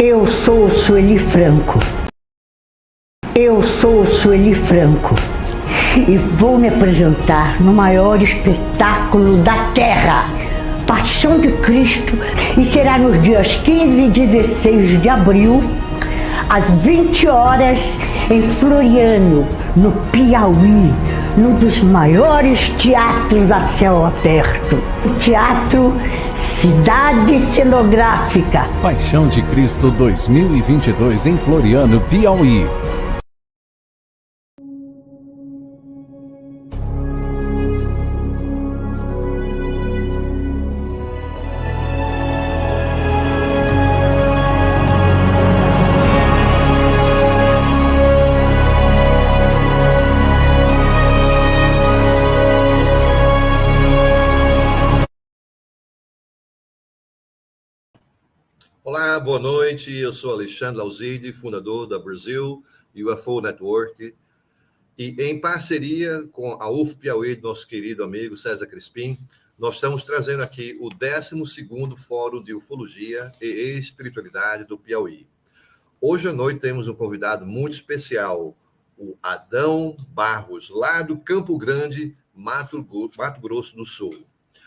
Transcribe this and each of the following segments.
Eu sou Sueli Franco. Eu sou Sueli Franco e vou me apresentar no maior espetáculo da Terra, Paixão de Cristo, e será nos dias 15 e 16 de abril, às 20 horas, em Floriano, no Piauí, num dos maiores teatros a céu aberto, o Teatro Cidade Cenográfica. Paixão de Cristo 2022 em Floriano, Piauí. Olá, boa noite. Eu sou Alexandre Lauzide, fundador da Brasil UFO Network. E em parceria com a UF Piauí, nosso querido amigo César Crispim, nós estamos trazendo aqui o 12º Fórum de Ufologia e Espiritualidade do Piauí. Hoje à noite temos um convidado muito especial, o Adão Barros, lá do Campo Grande, Mato Grosso do Sul,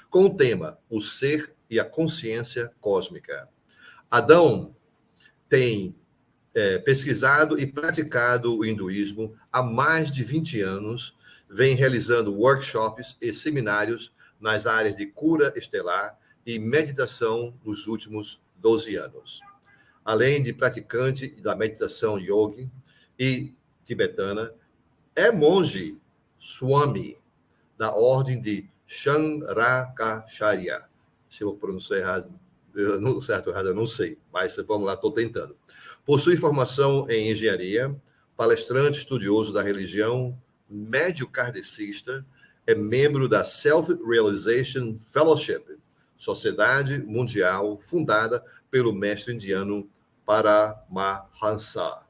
com o tema O Ser e a Consciência Cósmica. Adão tem pesquisado e praticado o hinduísmo há mais de 20 anos, vem realizando workshops e seminários nas áreas de cura estelar e meditação nos últimos 12 anos. Além de praticante da meditação yogi e tibetana, é monge Swami da ordem de Shankaracharya. Se eu pronunciar errado, eu não sei, mas vamos lá, estou tentando. Possui formação em engenharia, palestrante estudioso da religião, médio kardecista, é membro da Self-Realization Fellowship, sociedade mundial fundada pelo mestre indiano Paramahansa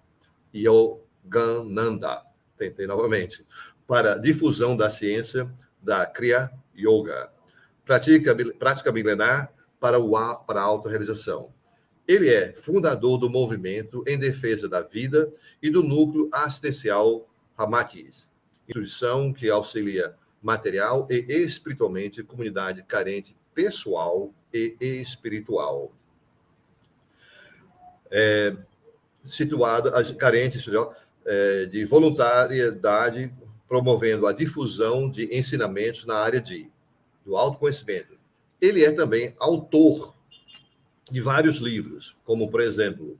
Yogananda, tentei novamente, para difusão da ciência da Kriya Yoga, prática milenar para a autorrealização. Ele é fundador do movimento em defesa da vida e do núcleo assistencial Ramatis, instituição que auxilia material e espiritualmente comunidade carente pessoal e espiritual. Situada carente de voluntariedade, promovendo a difusão de ensinamentos na área do autoconhecimento. Ele é também autor de vários livros, como, por exemplo,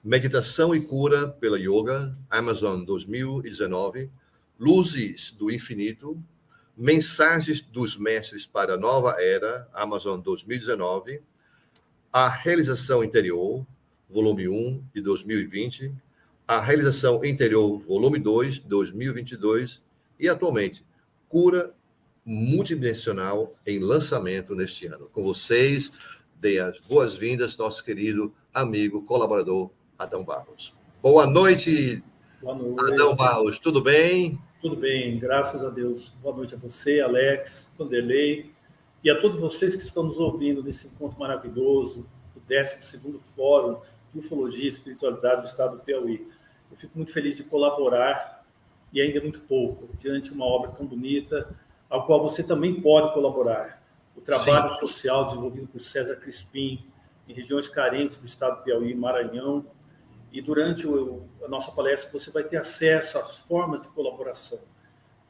Meditação e Cura pela Yoga, Amazon 2019, Luzes do Infinito, Mensagens dos Mestres para a Nova Era, Amazon 2019, A Realização Interior, volume 1, de 2020, A Realização Interior, volume 2, 2022, e, atualmente, Cura Multidimensional em lançamento neste ano. Com vocês, dê as boas-vindas, nosso querido amigo, colaborador, Adão Barros. Boa noite, Adão Barros, tudo bem? Tudo bem, graças a Deus. Boa noite a você, Alex, Vanderlei, e a todos vocês que estão nos ouvindo nesse encontro maravilhoso, o 12º Fórum de Ufologia e Espiritualidade do Estado do Piauí. Eu fico muito feliz de colaborar, e ainda é muito pouco, diante de uma obra tão bonita, ao qual você também pode colaborar. O trabalho social desenvolvido por César Crispim em regiões carentes do estado do Piauí, Maranhão. E durante a nossa palestra você vai ter acesso às formas de colaboração.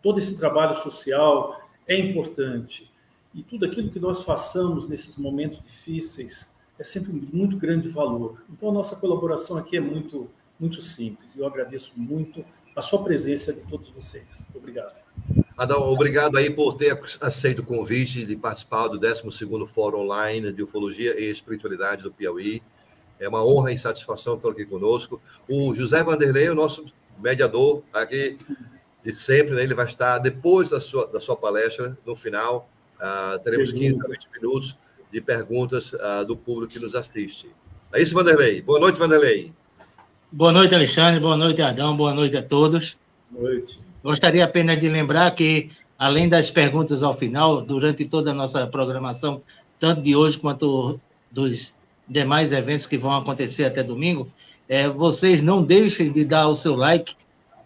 Todo esse trabalho social é importante. E tudo aquilo que nós façamos nesses momentos difíceis é sempre de muito grande valor. Então a nossa colaboração aqui é muito, muito simples. Eu agradeço muito a sua presença de todos vocês. Obrigado. Adão, obrigado aí por ter aceito o convite de participar do 12º Fórum Online de Ufologia e Espiritualidade do Piauí. É uma honra e satisfação estar aqui conosco. O José Vanderlei, o nosso mediador aqui de sempre, né? Ele vai estar depois da sua palestra, no final, teremos 15 a 20 minutos de perguntas do público que nos assiste. É isso, Vanderlei? Boa noite, Vanderlei. Boa noite, Alexandre. Boa noite, Adão. Boa noite a todos. Boa noite. Gostaria apenas de lembrar que, além das perguntas ao final, durante toda a nossa programação, tanto de hoje quanto dos demais eventos que vão acontecer até domingo, vocês não deixem de dar o seu like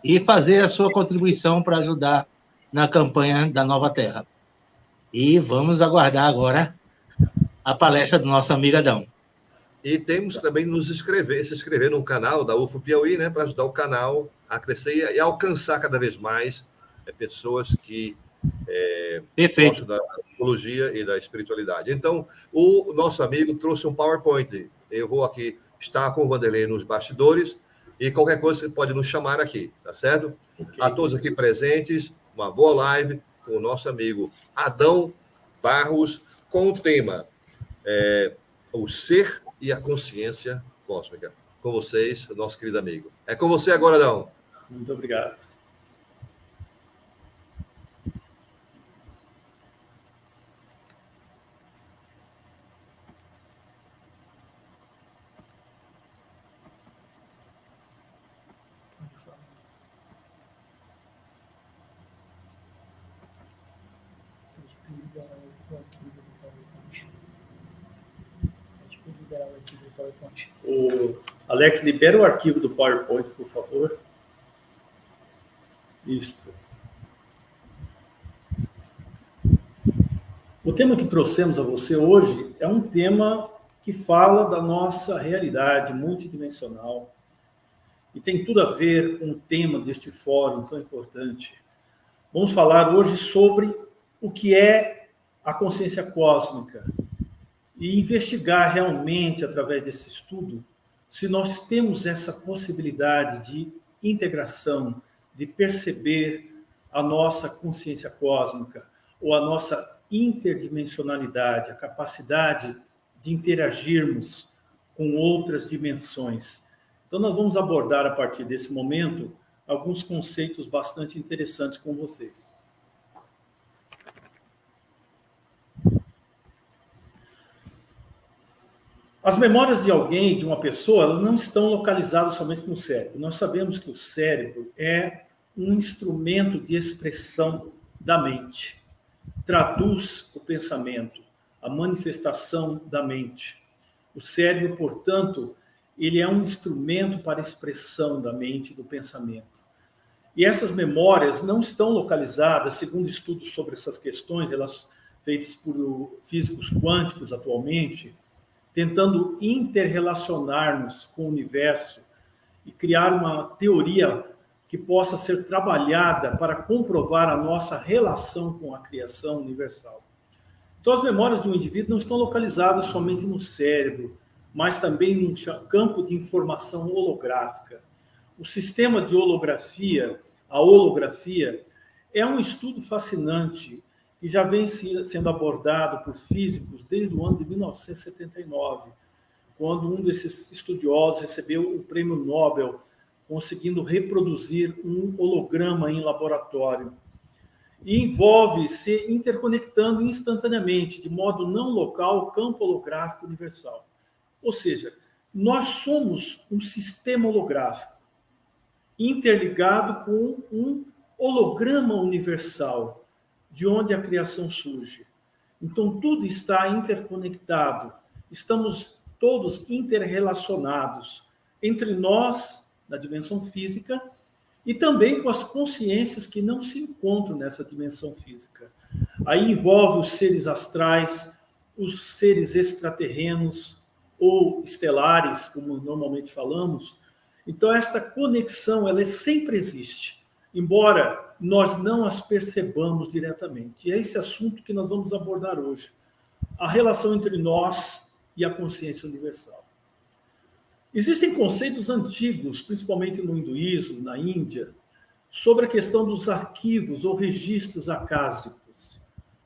e fazer a sua contribuição para ajudar na campanha da Nova Terra. E vamos aguardar agora a palestra do nosso amigo Adão. E temos também se inscrever no canal da UFO Piauí, né, para ajudar o canal a crescer e alcançar cada vez mais pessoas que gostam da ufologia e da espiritualidade. Então, o nosso amigo trouxe um PowerPoint. Eu vou aqui estar com o Vanderlei nos bastidores e qualquer coisa você pode nos chamar aqui, tá certo? Okay. A todos aqui presentes, uma boa live com o nosso amigo Adão Barros, com o tema o ser e a consciência cósmica. Com vocês, nosso querido amigo. É com você agora, Adão. Muito obrigado. o arquivo do PowerPoint. Pode liberar o arquivo do PowerPoint. O Alex, libera o arquivo do PowerPoint, por favor. Isto. O tema que trouxemos a você hoje é um tema que fala da nossa realidade multidimensional e tem tudo a ver com o tema deste fórum tão importante. Vamos falar hoje sobre o que é a consciência cósmica e investigar realmente, através desse estudo, se nós temos essa possibilidade de integração, de perceber a nossa consciência cósmica ou a nossa interdimensionalidade, a capacidade de interagirmos com outras dimensões. Então, nós vamos abordar, a partir desse momento, alguns conceitos bastante interessantes com vocês. As memórias de alguém, de uma pessoa, elas não estão localizadas somente no cérebro. Nós sabemos que o cérebro é um instrumento de expressão da mente. Traduz o pensamento, a manifestação da mente. O cérebro, portanto, ele é um instrumento para a expressão da mente e do pensamento. E essas memórias não estão localizadas, segundo estudos sobre essas questões, elas feitas por físicos quânticos atualmente, tentando interrelacionar-nos com o universo e criar uma teoria que possa ser trabalhada para comprovar a nossa relação com a criação universal. Então, as memórias de um indivíduo não estão localizadas somente no cérebro, mas também no campo de informação holográfica. O sistema de holografia, a holografia, é um estudo fascinante que já vem sendo abordado por físicos desde o ano de 1979, quando um desses estudiosos recebeu o prêmio Nobel, conseguindo reproduzir um holograma em laboratório. E envolve se interconectando instantaneamente, de modo não local, o campo holográfico universal. Ou seja, nós somos um sistema holográfico interligado com um holograma universal, de onde a criação surge. Então, tudo está interconectado. Estamos todos interrelacionados entre nós, na dimensão física, e também com as consciências que não se encontram nessa dimensão física. Aí envolve os seres astrais, os seres extraterrenos ou estelares, como normalmente falamos. Então, esta conexão, ela sempre existe, embora nós não as percebamos diretamente. E é esse assunto que nós vamos abordar hoje. A relação entre nós e a consciência universal. Existem conceitos antigos, principalmente no hinduísmo, na Índia, sobre a questão dos arquivos ou registros acásicos.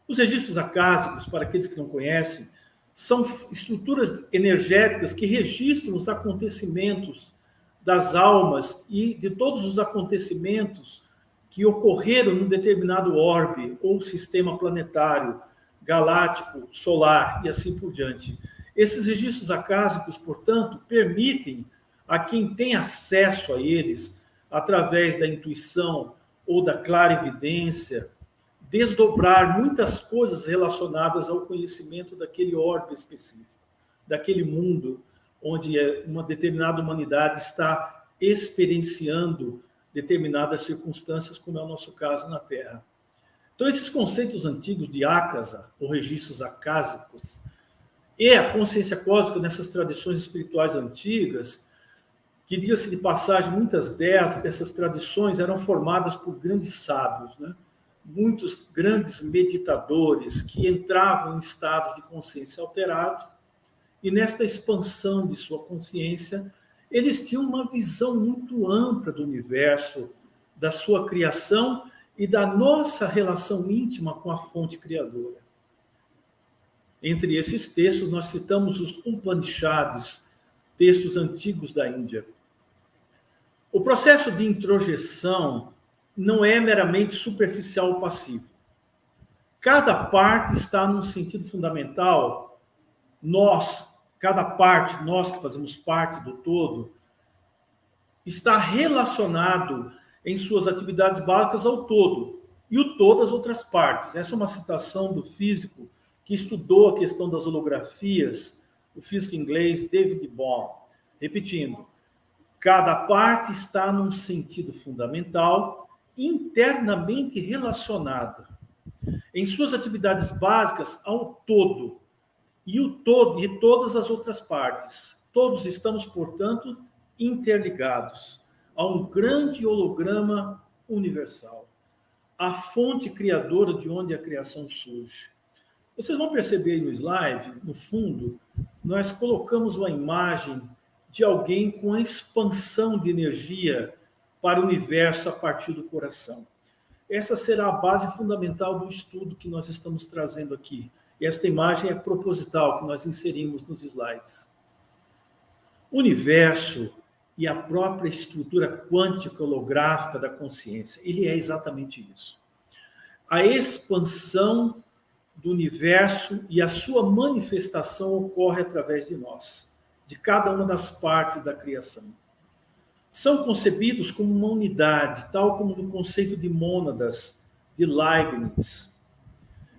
Os registros acásicos, para aqueles que não conhecem, são estruturas energéticas que registram os acontecimentos das almas e de todos os acontecimentos que ocorreram num determinado orbe ou sistema planetário, galáctico, solar e assim por diante. Esses registros acásicos, portanto, permitem a quem tem acesso a eles, através da intuição ou da clarividência, desdobrar muitas coisas relacionadas ao conhecimento daquele orbe específico, daquele mundo onde uma determinada humanidade está experienciando determinadas circunstâncias, como é o nosso caso na Terra. Então, esses conceitos antigos de ákasa, ou registros acásicos, e a consciência cósmica nessas tradições espirituais antigas, que, diga-se de passagem, muitas dessas tradições eram formadas por grandes sábios, né? Muitos grandes meditadores que entravam em estado de consciência alterado, e nesta expansão de sua consciência, eles tinham uma visão muito ampla do universo, da sua criação e da nossa relação íntima com a fonte criadora. Entre esses textos, nós citamos os Upanishads, textos antigos da Índia. O processo de introjeção não é meramente superficial ou passivo. Cada parte está num sentido fundamental. Cada parte, nós que fazemos parte do todo, está relacionado em suas atividades básicas ao todo, e o todo às outras partes. Essa é uma citação do físico que estudou a questão das holografias, o físico inglês David Bohm. Repetindo, cada parte está num sentido fundamental, internamente relacionada, em suas atividades básicas, ao todo, e o todo e todas as outras partes. Todos estamos, portanto, interligados a um grande holograma universal, a fonte criadora de onde a criação surge. Vocês vão perceber aí no slide, no fundo, nós colocamos uma imagem de alguém com a expansão de energia para o universo a partir do coração. Essa será a base fundamental do estudo que nós estamos trazendo aqui. E esta imagem é proposital, que nós inserimos nos slides. O universo e a própria estrutura quântica holográfica da consciência, ele é exatamente isso. A expansão do universo e a sua manifestação ocorre através de nós, de cada uma das partes da criação. São concebidos como uma unidade, tal como no conceito de mônadas de Leibniz.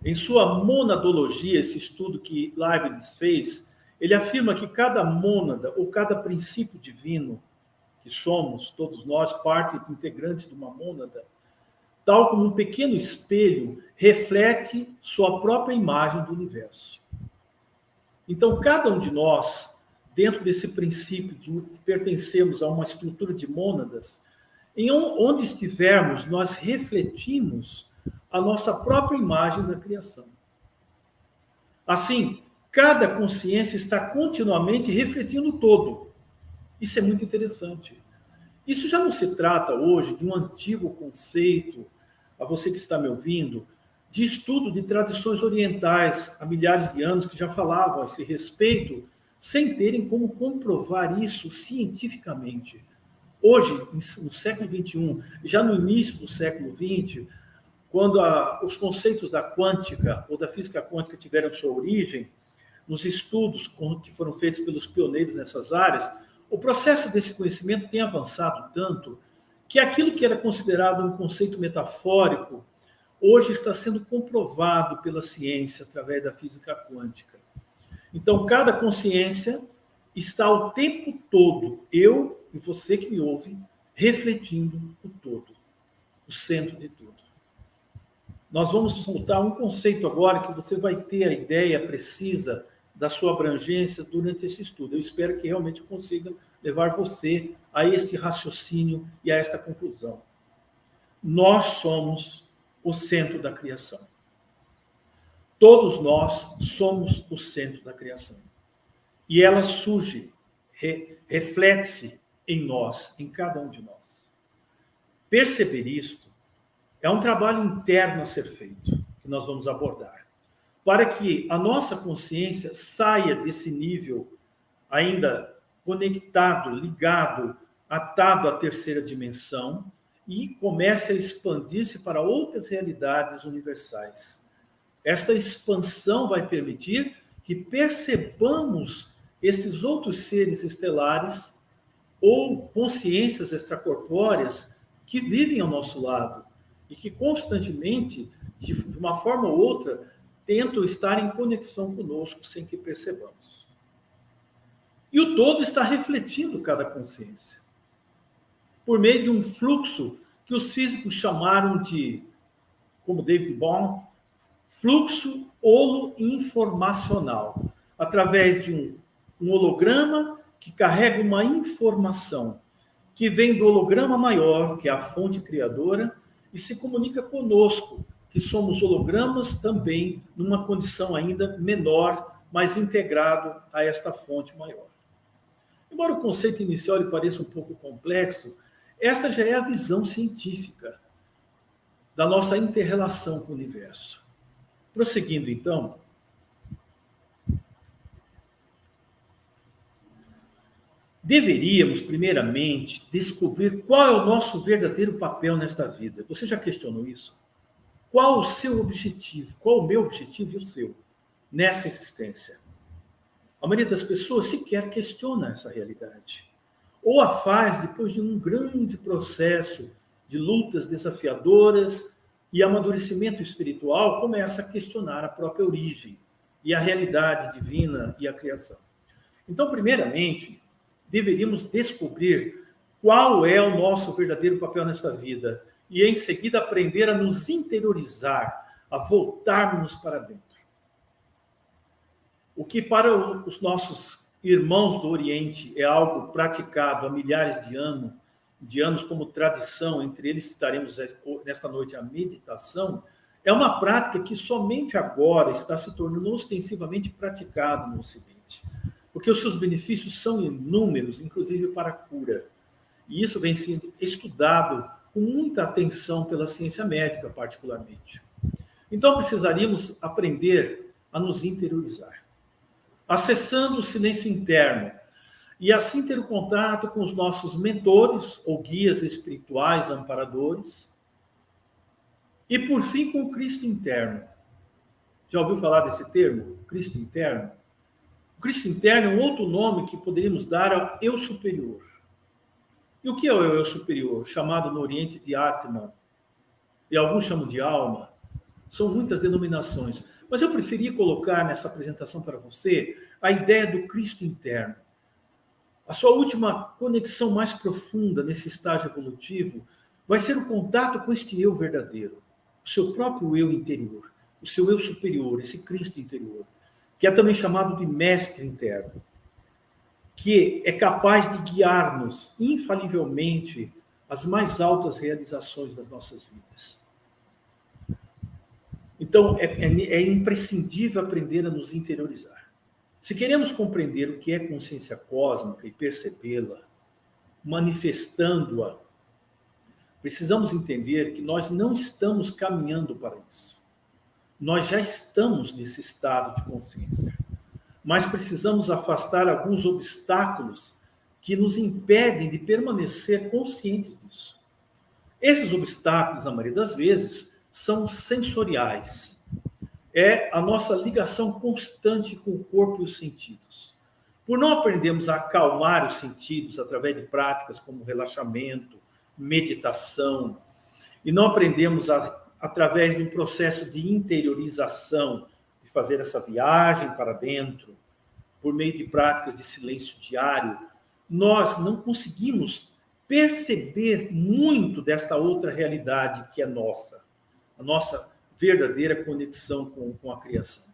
Em sua monadologia, esse estudo que Leibniz fez, ele afirma que cada mônada ou cada princípio divino, que somos todos nós, parte integrante de uma mônada, tal como um pequeno espelho, reflete sua própria imagem do universo. Então, cada um de nós, dentro desse princípio de pertencermos a uma estrutura de mônadas, em onde estivermos, nós refletimos a nossa própria imagem da criação. Assim, cada consciência está continuamente refletindo o todo. Isso é muito interessante. Isso já não se trata hoje de um antigo conceito, a você que está me ouvindo, de estudo de tradições orientais há milhares de anos que já falavam a esse respeito, sem terem como comprovar isso cientificamente. Hoje, no século XXI, já no início do século XX, quando os conceitos da quântica ou da física quântica tiveram sua origem, nos estudos que foram feitos pelos pioneiros nessas áreas, o processo desse conhecimento tem avançado tanto que aquilo que era considerado um conceito metafórico, hoje está sendo comprovado pela ciência através da física quântica. Então, cada consciência está o tempo todo, eu e você que me ouve, refletindo o todo, o centro de tudo. Nós vamos voltar a um conceito agora que você vai ter a ideia precisa da sua abrangência durante esse estudo. Eu espero que realmente consiga levar você a esse raciocínio e a esta conclusão. Nós somos o centro da criação. Todos nós somos o centro da criação. E ela surge, reflete-se em nós, em cada um de nós. Perceber isto é um trabalho interno a ser feito, que nós vamos abordar, para que a nossa consciência saia desse nível ainda conectado, ligado, atado à terceira dimensão e comece a expandir-se para outras realidades universais. Esta expansão vai permitir que percebamos esses outros seres estelares ou consciências extracorpóreas que vivem ao nosso lado e que constantemente, de uma forma ou outra, tentam estar em conexão conosco sem que percebamos. E o todo está refletindo cada consciência, por meio de um fluxo que os físicos chamaram de, como David Bohm, fluxo holo-informacional, através de um holograma que carrega uma informação que vem do holograma maior, que é a fonte criadora, e se comunica conosco, que somos hologramas também numa condição ainda menor, mas integrado a esta fonte maior. Embora o conceito inicial lhe pareça um pouco complexo, essa já é a visão científica da nossa inter-relação com o universo. Prosseguindo, então, deveríamos, primeiramente, descobrir qual é o nosso verdadeiro papel nesta vida. Você já questionou isso? Qual o seu objetivo? Qual o meu objetivo e o seu nessa existência? A maioria das pessoas sequer questiona essa realidade. Ou a faz depois de um grande processo de lutas desafiadoras e amadurecimento espiritual, começa a questionar a própria origem, e a realidade divina e a criação. Então, primeiramente, deveríamos descobrir qual é o nosso verdadeiro papel nesta vida e, em seguida, aprender a nos interiorizar, a voltarmos para dentro. O que para os nossos irmãos do Oriente é algo praticado há milhares de anos como tradição, entre eles citaremos nesta noite a meditação, é uma prática que somente agora está se tornando ostensivamente praticada no Ocidente, porque os seus benefícios são inúmeros, inclusive para a cura. E isso vem sendo estudado com muita atenção pela ciência médica, particularmente. Então, precisaríamos aprender a nos interiorizar, acessando o silêncio interno, e assim ter o contato com os nossos mentores ou guias espirituais amparadores, e por fim com o Cristo interno. Já ouviu falar desse termo? Cristo interno? O Cristo interno é um outro nome que poderíamos dar ao eu superior. E o que é o eu superior? Chamado no Oriente de Atman, e alguns chamam de alma. São muitas denominações. Mas eu preferi colocar nessa apresentação para você a ideia do Cristo interno. A sua última conexão mais profunda nesse estágio evolutivo vai ser o contato com este eu verdadeiro, o seu próprio eu interior, o seu eu superior, esse Cristo interior, que é também chamado de mestre interno, que é capaz de guiar-nos infalivelmente às mais altas realizações das nossas vidas. Então, é imprescindível aprender a nos interiorizar. Se queremos compreender o que é consciência cósmica e percebê-la, manifestando-a, precisamos entender que nós não estamos caminhando para isso. Nós já estamos nesse estado de consciência. Mas precisamos afastar alguns obstáculos que nos impedem de permanecer conscientes disso. Esses obstáculos, na maioria das vezes, são sensoriais. É a nossa ligação constante com o corpo e os sentidos. Por não aprendermos a acalmar os sentidos através de práticas como relaxamento, meditação, e não aprendemos através de um processo de interiorização, de fazer essa viagem para dentro, por meio de práticas de silêncio diário, nós não conseguimos perceber muito desta outra realidade que é nossa, a nossa verdadeira conexão com a criação.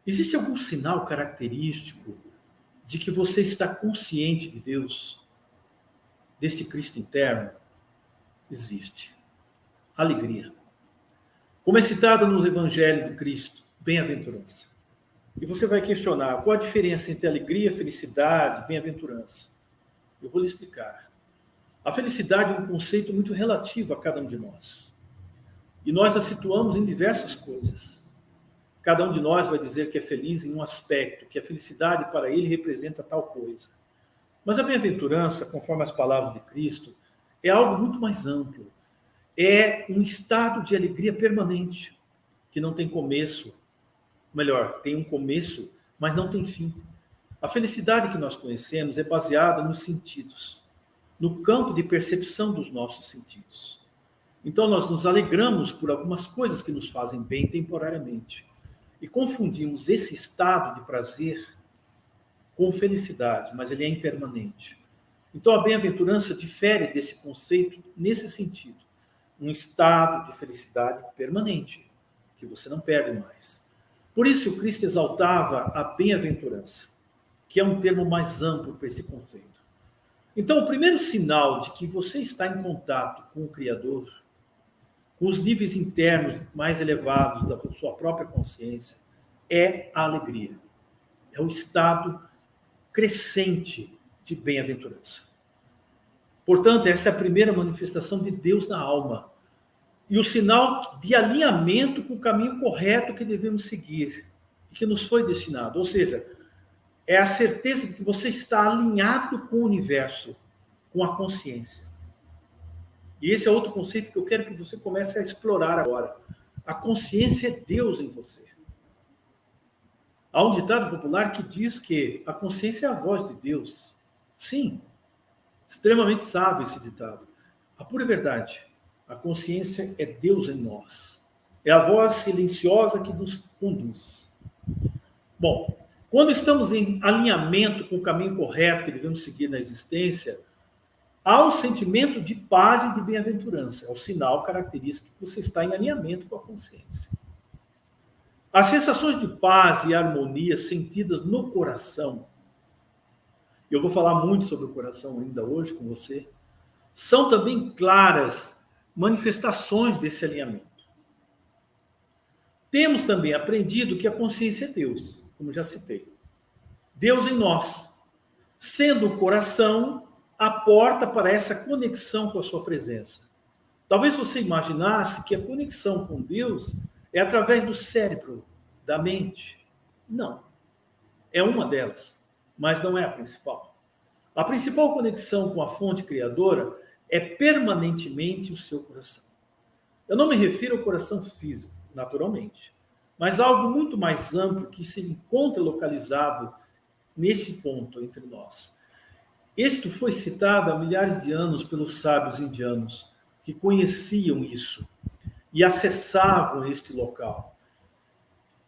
Existe algum sinal característico de que você está consciente de Deus, deste Cristo interno? Existe. Alegria. Como é citado no Evangelho do Cristo, bem-aventurança. E você vai questionar qual a diferença entre alegria, felicidade, bem-aventurança. Eu vou lhe explicar. A felicidade é um conceito muito relativo a cada um de nós. E nós a situamos em diversas coisas. Cada um de nós vai dizer que é feliz em um aspecto, que a felicidade para ele representa tal coisa. Mas a bem-aventurança, conforme as palavras de Cristo, é algo muito mais amplo. É um estado de alegria permanente, que não tem começo. Melhor, tem um começo, mas não tem fim. A felicidade que nós conhecemos é baseada nos sentidos, no campo de percepção dos nossos sentidos. Então, nós nos alegramos por algumas coisas que nos fazem bem temporariamente. E confundimos esse estado de prazer com felicidade, mas ele é impermanente. Então, a bem-aventurança difere desse conceito nesse sentido. Um estado de felicidade permanente, que você não perde mais. Por isso, o Cristo exaltava a bem-aventurança, que é um termo mais amplo para esse conceito. Então, o primeiro sinal de que você está em contato com o Criador, com os níveis internos mais elevados da sua própria consciência, é a alegria. É o estado crescente de bem-aventurança. Portanto, essa é a primeira manifestação de Deus na alma. E o sinal de alinhamento com o caminho correto que devemos seguir e que nos foi destinado. Ou seja, é a certeza de que você está alinhado com o universo, com a consciência. E esse é outro conceito que eu quero que você comece a explorar agora. A consciência é Deus em você. Há um ditado popular que diz que a consciência é a voz de Deus. Sim, extremamente sábio esse ditado. A pura verdade, a consciência é Deus em nós. É a voz silenciosa que nos conduz. Bom, quando estamos em alinhamento com o caminho correto que devemos seguir na existência, há um sentimento de paz e de bem-aventurança. É o sinal característico que você está em alinhamento com a consciência. As sensações de paz e harmonia sentidas no coração, eu vou falar muito sobre o coração ainda hoje com você, são também claras manifestações desse alinhamento. Temos também aprendido que a consciência é Deus, como já citei. Deus em nós, sendo o coração a porta para essa conexão com a sua presença. Talvez você imaginasse que a conexão com Deus é através do cérebro, da mente. Não. É uma delas, mas não é a principal. A principal conexão com a fonte criadora é permanentemente o seu coração. Eu não me refiro ao coração físico, naturalmente, mas algo muito mais amplo que se encontra localizado nesse ponto entre nós. Isto foi citado há milhares de anos pelos sábios indianos, que conheciam isso e acessavam este local,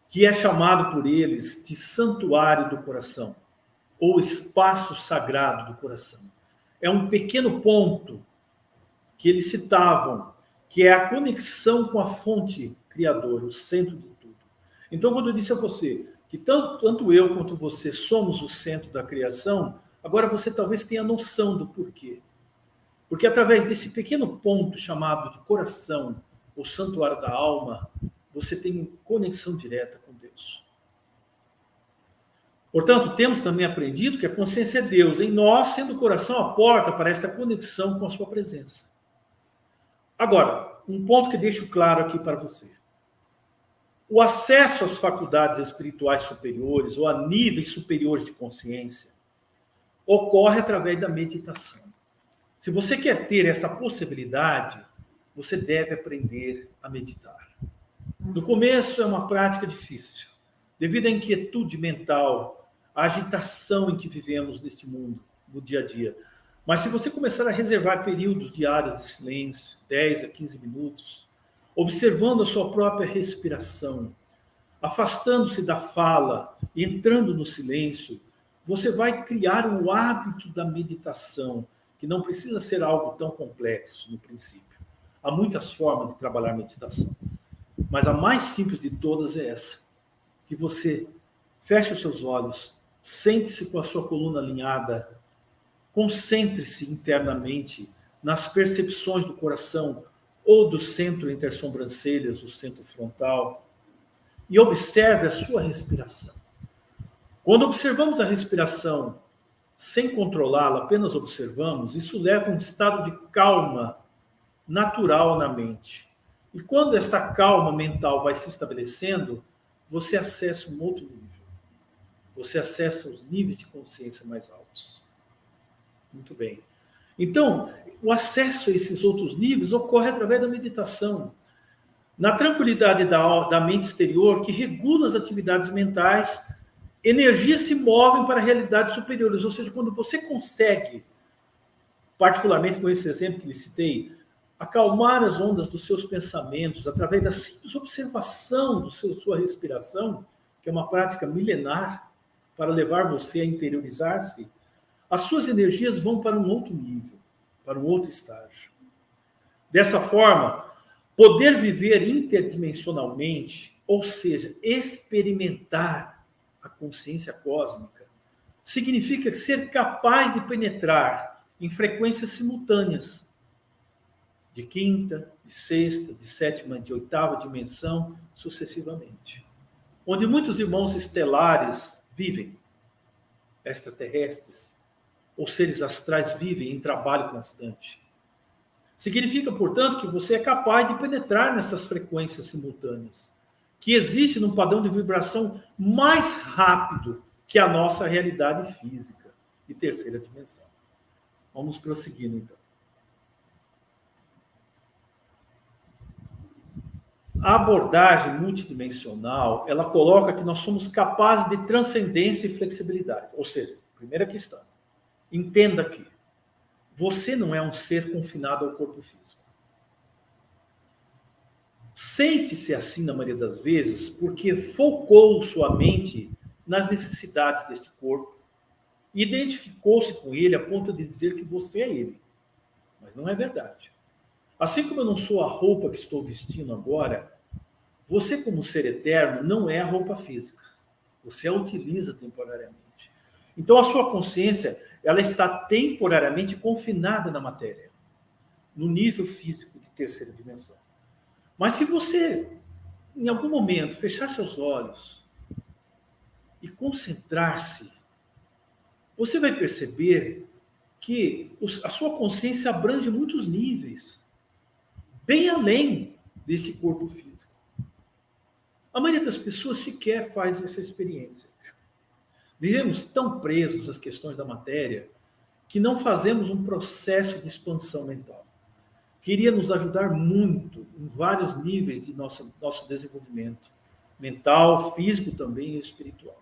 que é chamado por eles de santuário do coração, ou espaço sagrado do coração. É um pequeno ponto que eles citavam, que é a conexão com a fonte criadora, o centro de tudo. Então, quando eu disse a você que tanto eu quanto você somos o centro da criação, agora você talvez tenha noção do porquê. Porque através desse pequeno ponto chamado de coração, o santuário da alma, você tem conexão direta com Deus. Portanto, temos também aprendido que a consciência é Deus em nós, sendo o coração a porta para esta conexão com a sua presença. Agora, um ponto que deixo claro aqui para você. O acesso às faculdades espirituais superiores ou a níveis superiores de consciência ocorre através da meditação. Se você quer ter essa possibilidade, você deve aprender a meditar. No começo é uma prática difícil, devido à inquietude mental, à agitação em que vivemos neste mundo, no dia a dia. Mas se você começar a reservar períodos diários de silêncio, 10 a 15 minutos, observando a sua própria respiração, afastando-se da fala, entrando no silêncio, você vai criar o hábito da meditação, que não precisa ser algo tão complexo no princípio. Há muitas formas de trabalhar a meditação, mas a mais simples de todas é essa, que você feche os seus olhos, sente-se com a sua coluna alinhada, concentre-se internamente nas percepções do coração ou do centro entre as sobrancelhas, o centro frontal, e observe a sua respiração. Quando observamos a respiração sem controlá-la, apenas observamos, isso leva a um estado de calma natural na mente. E quando esta calma mental vai se estabelecendo, você acessa um outro nível. Você acessa os níveis de consciência mais altos. Muito bem. Então, o acesso a esses outros níveis ocorre através da meditação. Na tranquilidade da mente exterior, que regula as atividades mentais, energias se movem para realidades superiores. Ou seja, quando você consegue, particularmente com esse exemplo que lhe citei, acalmar as ondas dos seus pensamentos através da simples observação sua respiração, que é uma prática milenar para levar você a interiorizar-se, as suas energias vão para um outro nível, para um outro estágio. Dessa forma, poder viver interdimensionalmente, ou seja, experimentar a consciência cósmica, significa ser capaz de penetrar em frequências simultâneas, de quinta, de sexta, de sétima, de oitava dimensão, sucessivamente. Onde muitos irmãos estelares vivem, extraterrestres, ou seres astrais vivem em trabalho constante. Significa, portanto, que você é capaz de penetrar nessas frequências simultâneas, que existe num padrão de vibração mais rápido que a nossa realidade física de terceira dimensão. Vamos prosseguindo, então. A abordagem multidimensional, ela coloca que nós somos capazes de transcendência e flexibilidade. Ou seja, primeira questão, entenda que você não é um ser confinado ao corpo físico. Sente-se assim na maioria das vezes porque focou sua mente nas necessidades deste corpo e identificou-se com ele a ponto de dizer que você é ele. Mas não é verdade. Assim como eu não sou a roupa que estou vestindo agora, você, como ser eterno, não é a roupa física. Você a utiliza temporariamente. Então, a sua consciência, ela está temporariamente confinada na matéria, no nível físico de terceira dimensão. Mas se você, em algum momento, fechar seus olhos e concentrar-se, você vai perceber que a sua consciência abrange muitos níveis, bem além desse corpo físico. A maioria das pessoas sequer faz essa experiência. Vivemos tão presos às questões da matéria que não fazemos um processo de expansão mental. Queria nos ajudar muito em vários níveis de nosso desenvolvimento mental, físico também e espiritual.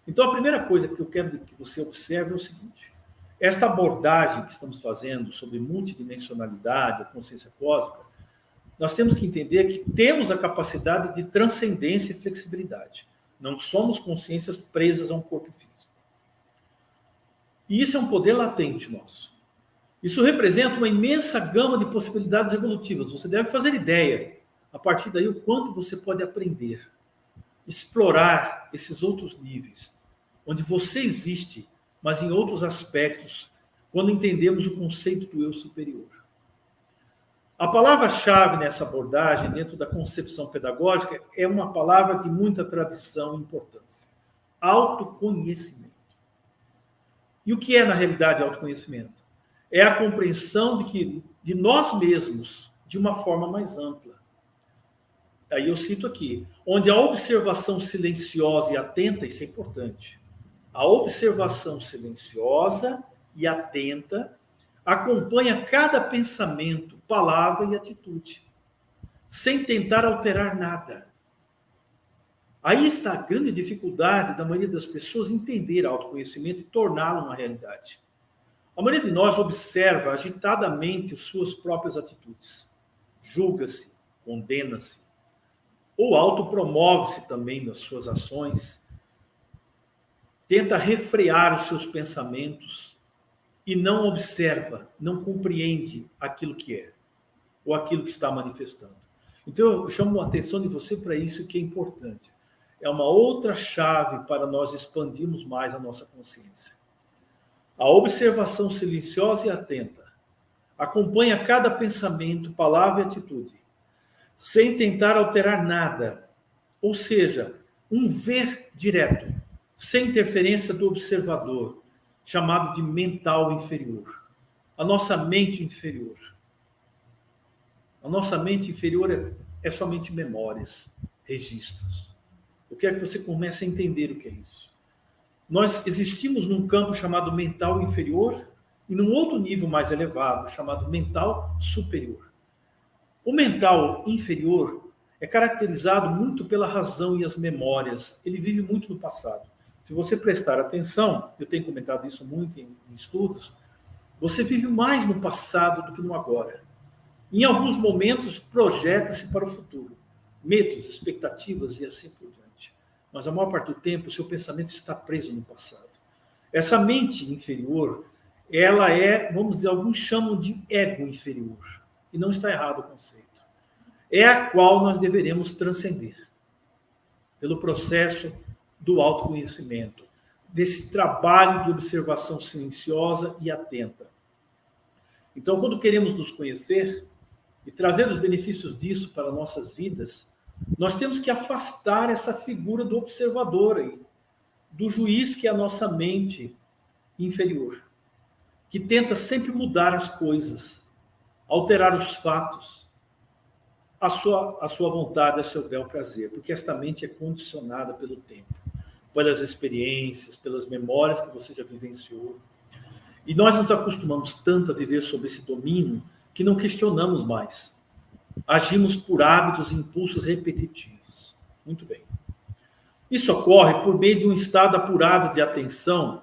Então, a primeira coisa que eu quero que você observe é o seguinte: esta abordagem que estamos fazendo sobre multidimensionalidade, a consciência cósmica, nós temos que entender que temos a capacidade de transcendência e flexibilidade. Não somos consciências presas a um corpo físico. E isso é um poder latente nosso. Isso representa uma imensa gama de possibilidades evolutivas. Você deve fazer ideia, a partir daí, o quanto você pode aprender, explorar esses outros níveis, onde você existe, mas em outros aspectos, quando entendemos o conceito do eu superior. A palavra-chave nessa abordagem, dentro da concepção pedagógica, é uma palavra de muita tradição e importância: autoconhecimento. E o que é, na realidade, autoconhecimento? É a compreensão de nós mesmos de uma forma mais ampla. Aí eu cito aqui, onde a observação silenciosa e atenta, isso é importante, a observação silenciosa e atenta acompanha cada pensamento, palavra e atitude, sem tentar alterar nada. Aí está a grande dificuldade da maioria das pessoas entender autoconhecimento e torná-lo uma realidade. A maioria de nós observa agitadamente as suas próprias atitudes, julga-se, condena-se, ou autopromove-se também nas suas ações, tenta refrear os seus pensamentos e não observa, não compreende aquilo que é, ou aquilo que está manifestando. Então, eu chamo a atenção de você para isso que é importante. É uma outra chave para nós expandirmos mais a nossa consciência. A observação silenciosa e atenta acompanha cada pensamento, palavra e atitude, sem tentar alterar nada. Ou seja, um ver direto, sem interferência do observador, chamado de mental inferior. A nossa mente inferior. A nossa mente inferior é somente memórias, registros. Eu quero que você comece a entender o que é isso. Nós existimos num campo chamado mental inferior e num outro nível mais elevado, chamado mental superior. O mental inferior é caracterizado muito pela razão e as memórias. Ele vive muito no passado. Se você prestar atenção, eu tenho comentado isso muito em estudos, você vive mais no passado do que no agora. Em alguns momentos, projeta-se para o futuro. Medos, expectativas e assim por diante. Mas a maior parte do tempo, o seu pensamento está preso no passado. Essa mente inferior, ela é, vamos dizer, alguns chamam de ego inferior. E não está errado o conceito. É a qual nós deveremos transcender. Pelo processo do autoconhecimento. Desse trabalho de observação silenciosa e atenta. Então, quando queremos nos conhecer e trazer os benefícios disso para nossas vidas, nós temos que afastar essa figura do observador aí, do juiz que é a nossa mente inferior, que tenta sempre mudar as coisas, alterar os fatos, a sua vontade, a seu bel prazer, porque esta mente é condicionada pelo tempo, pelas experiências, pelas memórias que você já vivenciou. E nós nos acostumamos tanto a viver sob esse domínio que não questionamos mais. Agimos por hábitos e impulsos repetitivos. Muito bem. Isso ocorre por meio de um estado apurado de atenção,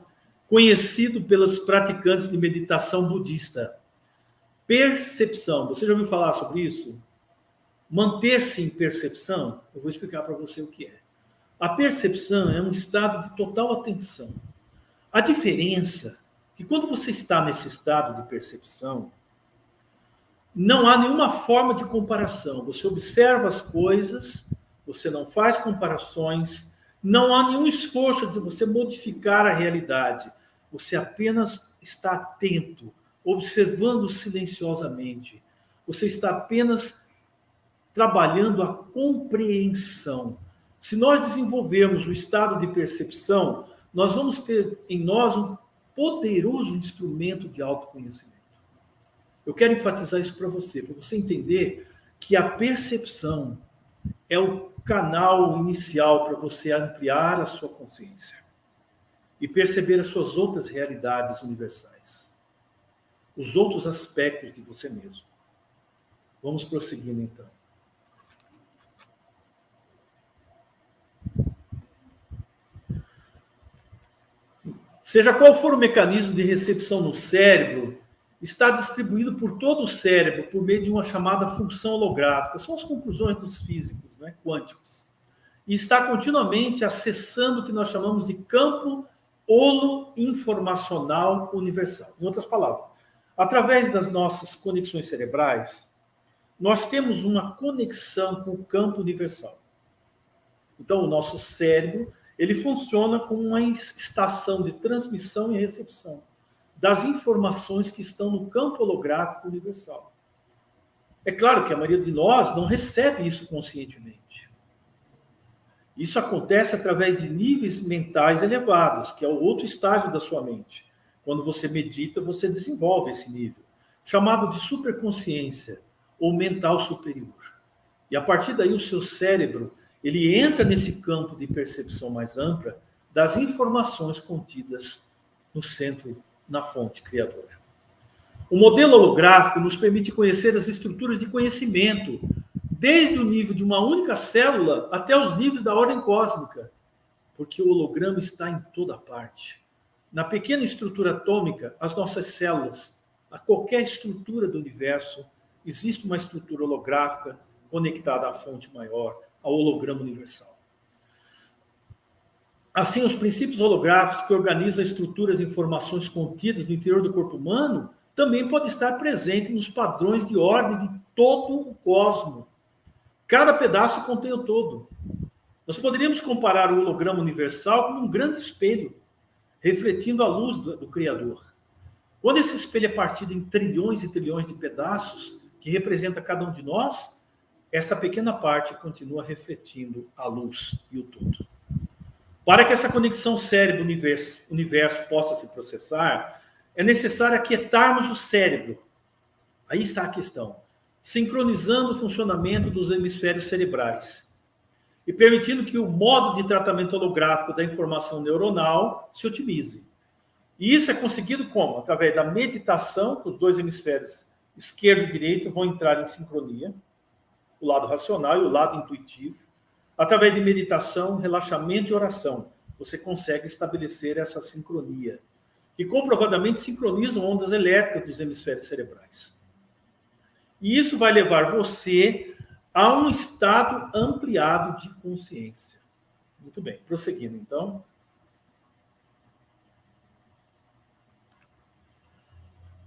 conhecido pelos praticantes de meditação budista. Percepção. Você já ouviu falar sobre isso? Manter-se em percepção, eu vou explicar para você o que é. A percepção é um estado de total atenção. A diferença é que quando você está nesse estado de percepção, não há nenhuma forma de comparação. Você observa as coisas, você não faz comparações, não há nenhum esforço de você modificar a realidade. Você apenas está atento, observando silenciosamente. Você está apenas trabalhando a compreensão. Se nós desenvolvermos o estado de percepção, nós vamos ter em nós um poderoso instrumento de autoconhecimento. Eu quero enfatizar isso para você entender que a percepção é o canal inicial para você ampliar a sua consciência e perceber as suas outras realidades universais, os outros aspectos de você mesmo. Vamos prosseguindo, então. Seja qual for o mecanismo de recepção no cérebro, está distribuído por todo o cérebro por meio de uma chamada função holográfica. São as conclusões dos físicos, né, quânticos. E está continuamente acessando o que nós chamamos de campo holo-informacional universal. Em outras palavras, através das nossas conexões cerebrais, nós temos uma conexão com o campo universal. Então, o nosso cérebro, ele funciona como uma estação de transmissão e recepção das informações que estão no campo holográfico universal. É claro que a maioria de nós não recebe isso conscientemente. Isso acontece através de níveis mentais elevados, que é o outro estágio da sua mente. Quando você medita, você desenvolve esse nível, chamado de superconsciência ou mental superior. E a partir daí o seu cérebro, ele entra nesse campo de percepção mais ampla das informações contidas no centro, na fonte criadora. O modelo holográfico nos permite conhecer as estruturas de conhecimento, desde o nível de uma única célula até os níveis da ordem cósmica, porque o holograma está em toda parte. Na pequena estrutura atômica, as nossas células, a qualquer estrutura do universo, existe uma estrutura holográfica conectada à fonte maior, ao holograma universal. Assim, os princípios holográficos que organizam estruturas e informações contidas no interior do corpo humano também podem estar presentes nos padrões de ordem de todo o cosmos. Cada pedaço contém o todo. Nós poderíamos comparar o holograma universal com um grande espelho, refletindo a luz do Criador. Quando esse espelho é partido em trilhões e trilhões de pedaços, que representa cada um de nós, esta pequena parte continua refletindo a luz e o todo. Para que essa conexão cérebro-universo possa se processar, é necessário aquietarmos o cérebro. Aí está a questão. Sincronizando o funcionamento dos hemisférios cerebrais e permitindo que o modo de tratamento holográfico da informação neuronal se otimize. E isso é conseguido como? Através da meditação, que os dois hemisférios esquerdo e direito vão entrar em sincronia, o lado racional e o lado intuitivo. Através de meditação, relaxamento e oração, você consegue estabelecer essa sincronia, que comprovadamente sincronizam ondas elétricas dos hemisférios cerebrais. E isso vai levar você a um estado ampliado de consciência. Muito bem, prosseguindo então.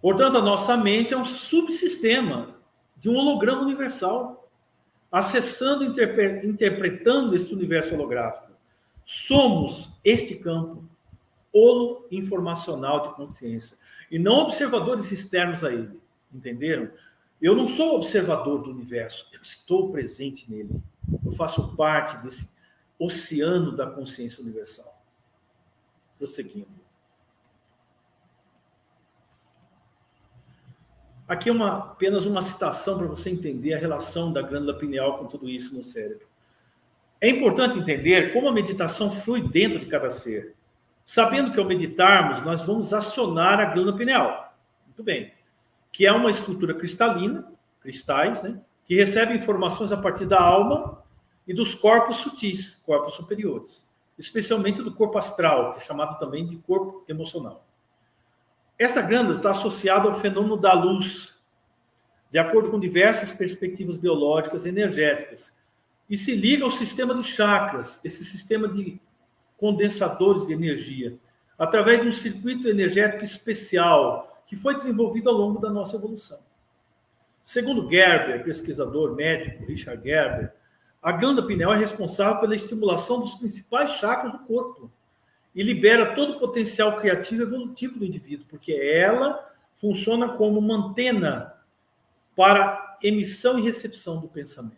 Portanto, a nossa mente é um subsistema de um holograma universal, acessando e interpretando este universo holográfico. Somos este campo holo-informacional de consciência, e não observadores externos a ele. Entenderam? Eu não sou observador do universo, eu estou presente nele. Eu faço parte desse oceano da consciência universal. Prosseguindo. Aqui é apenas uma citação para você entender a relação da glândula pineal com tudo isso no cérebro. É importante entender como a meditação flui dentro de cada ser. Sabendo que ao meditarmos, nós vamos acionar a glândula pineal. Muito bem. Que é uma estrutura cristalina, cristais, né? Que recebe informações a partir da alma e dos corpos sutis, corpos superiores. Especialmente do corpo astral, que é chamado também de corpo emocional. Esta glândula está associada ao fenômeno da luz, de acordo com diversas perspectivas biológicas e energéticas, e se liga ao sistema de chakras, esse sistema de condensadores de energia, através de um circuito energético especial que foi desenvolvido ao longo da nossa evolução. Segundo Gerber, pesquisador médico, Richard Gerber, a glândula pineal é responsável pela estimulação dos principais chakras do corpo e libera todo o potencial criativo e evolutivo do indivíduo, porque ela funciona como uma antena para emissão e recepção do pensamento.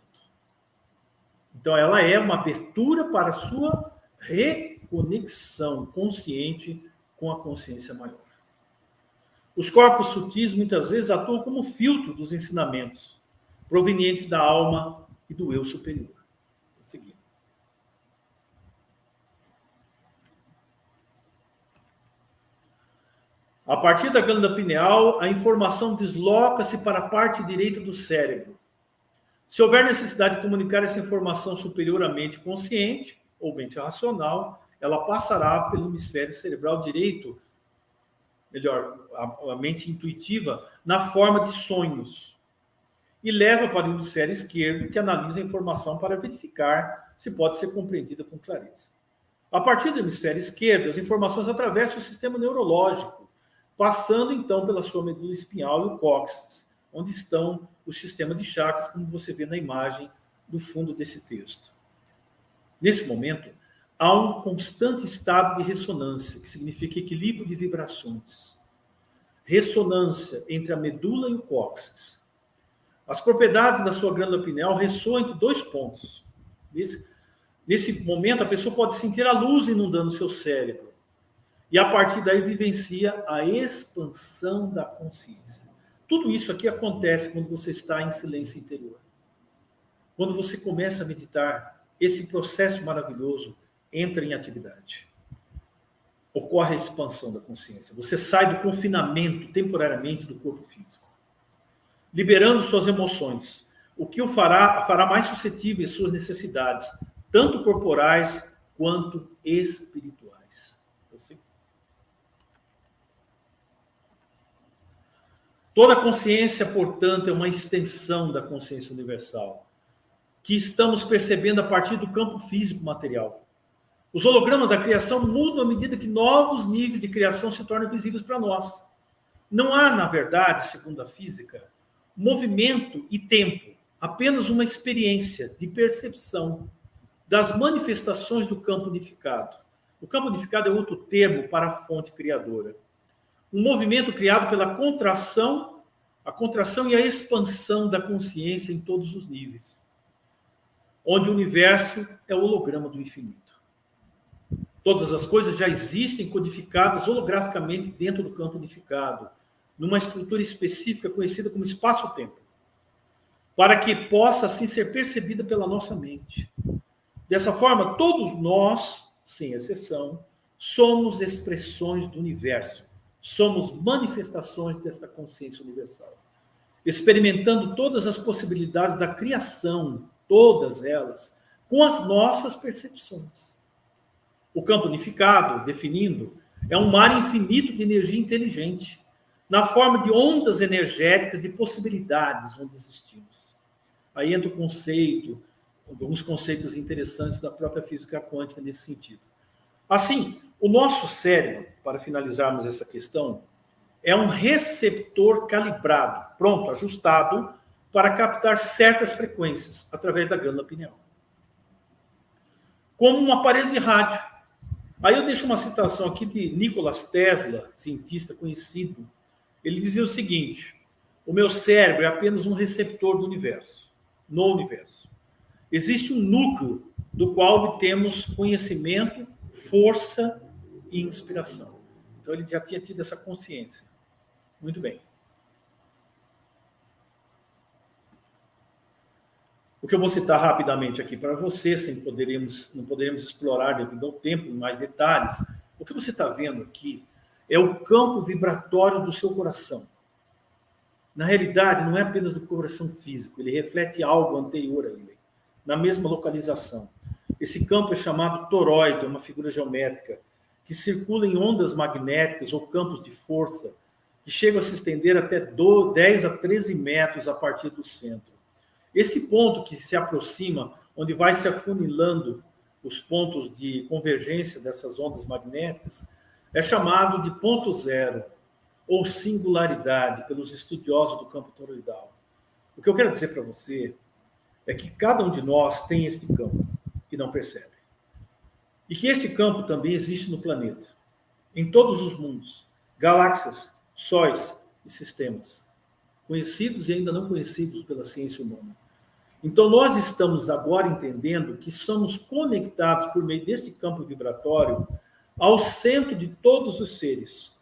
Então, ela é uma abertura para a sua reconexão consciente com a consciência maior. Os corpos sutis, muitas vezes, atuam como filtro dos ensinamentos provenientes da alma e do eu superior. Vou seguir. A partir da glândula pineal, a informação desloca-se para a parte direita do cérebro. Se houver necessidade de comunicar essa informação superior à mente consciente ou mente racional, ela passará pelo hemisfério cerebral direito, melhor, a mente intuitiva, na forma de sonhos, e leva para o hemisfério esquerdo, que analisa a informação para verificar se pode ser compreendida com clareza. A partir do hemisfério esquerdo, as informações atravessam o sistema neurológico, passando então pela sua medula espinhal e o cóccix, onde estão os sistemas de chakras, como você vê na imagem do fundo desse texto. Nesse momento, há um constante estado de ressonância, que significa equilíbrio de vibrações. Ressonância entre a medula e o cóccix. As propriedades da sua glândula pineal ressoam entre dois pontos. Nesse momento, a pessoa pode sentir a luz inundando seu cérebro. E a partir daí vivencia a expansão da consciência. Tudo isso aqui acontece quando você está em silêncio interior. Quando você começa a meditar, esse processo maravilhoso entra em atividade. Ocorre a expansão da consciência. Você sai do confinamento temporariamente do corpo físico, liberando suas emoções, o que o fará mais suscetível às suas necessidades, tanto corporais quanto espirituais. Toda consciência, portanto, é uma extensão da consciência universal, que estamos percebendo a partir do campo físico material. Os hologramas da criação mudam à medida que novos níveis de criação se tornam visíveis para nós. Não há, na verdade, segundo a física, movimento e tempo, apenas uma experiência de percepção das manifestações do campo unificado. O campo unificado é outro termo para a fonte criadora. Um movimento criado pela contração, a contração e a expansão da consciência em todos os níveis, onde o universo é o holograma do infinito. Todas as coisas já existem codificadas holograficamente dentro do campo unificado, numa estrutura específica conhecida como espaço-tempo, para que possa assim ser percebida pela nossa mente. Dessa forma, todos nós, sem exceção, somos expressões do universo. Somos manifestações desta consciência universal, experimentando todas as possibilidades da criação, todas elas, com as nossas percepções. O campo unificado, definindo, é um mar infinito de energia inteligente, na forma de ondas energéticas de possibilidades onde existimos. Aí entra o conceito, alguns conceitos interessantes da própria física quântica nesse sentido. Assim, o nosso cérebro, para finalizarmos essa questão, é um receptor calibrado, pronto, ajustado, para captar certas frequências através da glândula pineal. Como um aparelho de rádio. Aí eu deixo uma citação aqui de Nikola Tesla, cientista conhecido. Ele dizia o seguinte: o meu cérebro é apenas um receptor do universo, no universo. Existe um núcleo do qual obtemos conhecimento, força e inspiração. Então ele já tinha tido essa consciência. Muito bem. O que eu vou citar rapidamente aqui para você, não poderemos explorar devido ao tempo em mais detalhes. O que você está vendo aqui é o campo vibratório do seu coração. Na realidade, não é apenas do coração físico, ele reflete algo anterior a ele, na mesma localização. Esse campo é chamado toroide, é uma figura geométrica, que circula em ondas magnéticas ou campos de força, que chegam a se estender até 10 a 13 metros a partir do centro. Esse ponto que se aproxima, onde vai se afunilando os pontos de convergência dessas ondas magnéticas, é chamado de ponto zero, ou singularidade, pelos estudiosos do campo toroidal. O que eu quero dizer para você é que cada um de nós tem este campo, que não percebe. E que esse campo também existe no planeta, em todos os mundos, galáxias, sóis e sistemas, conhecidos e ainda não conhecidos pela ciência humana. Então, nós estamos agora entendendo que somos conectados por meio desse campo vibratório ao centro de todos os seres.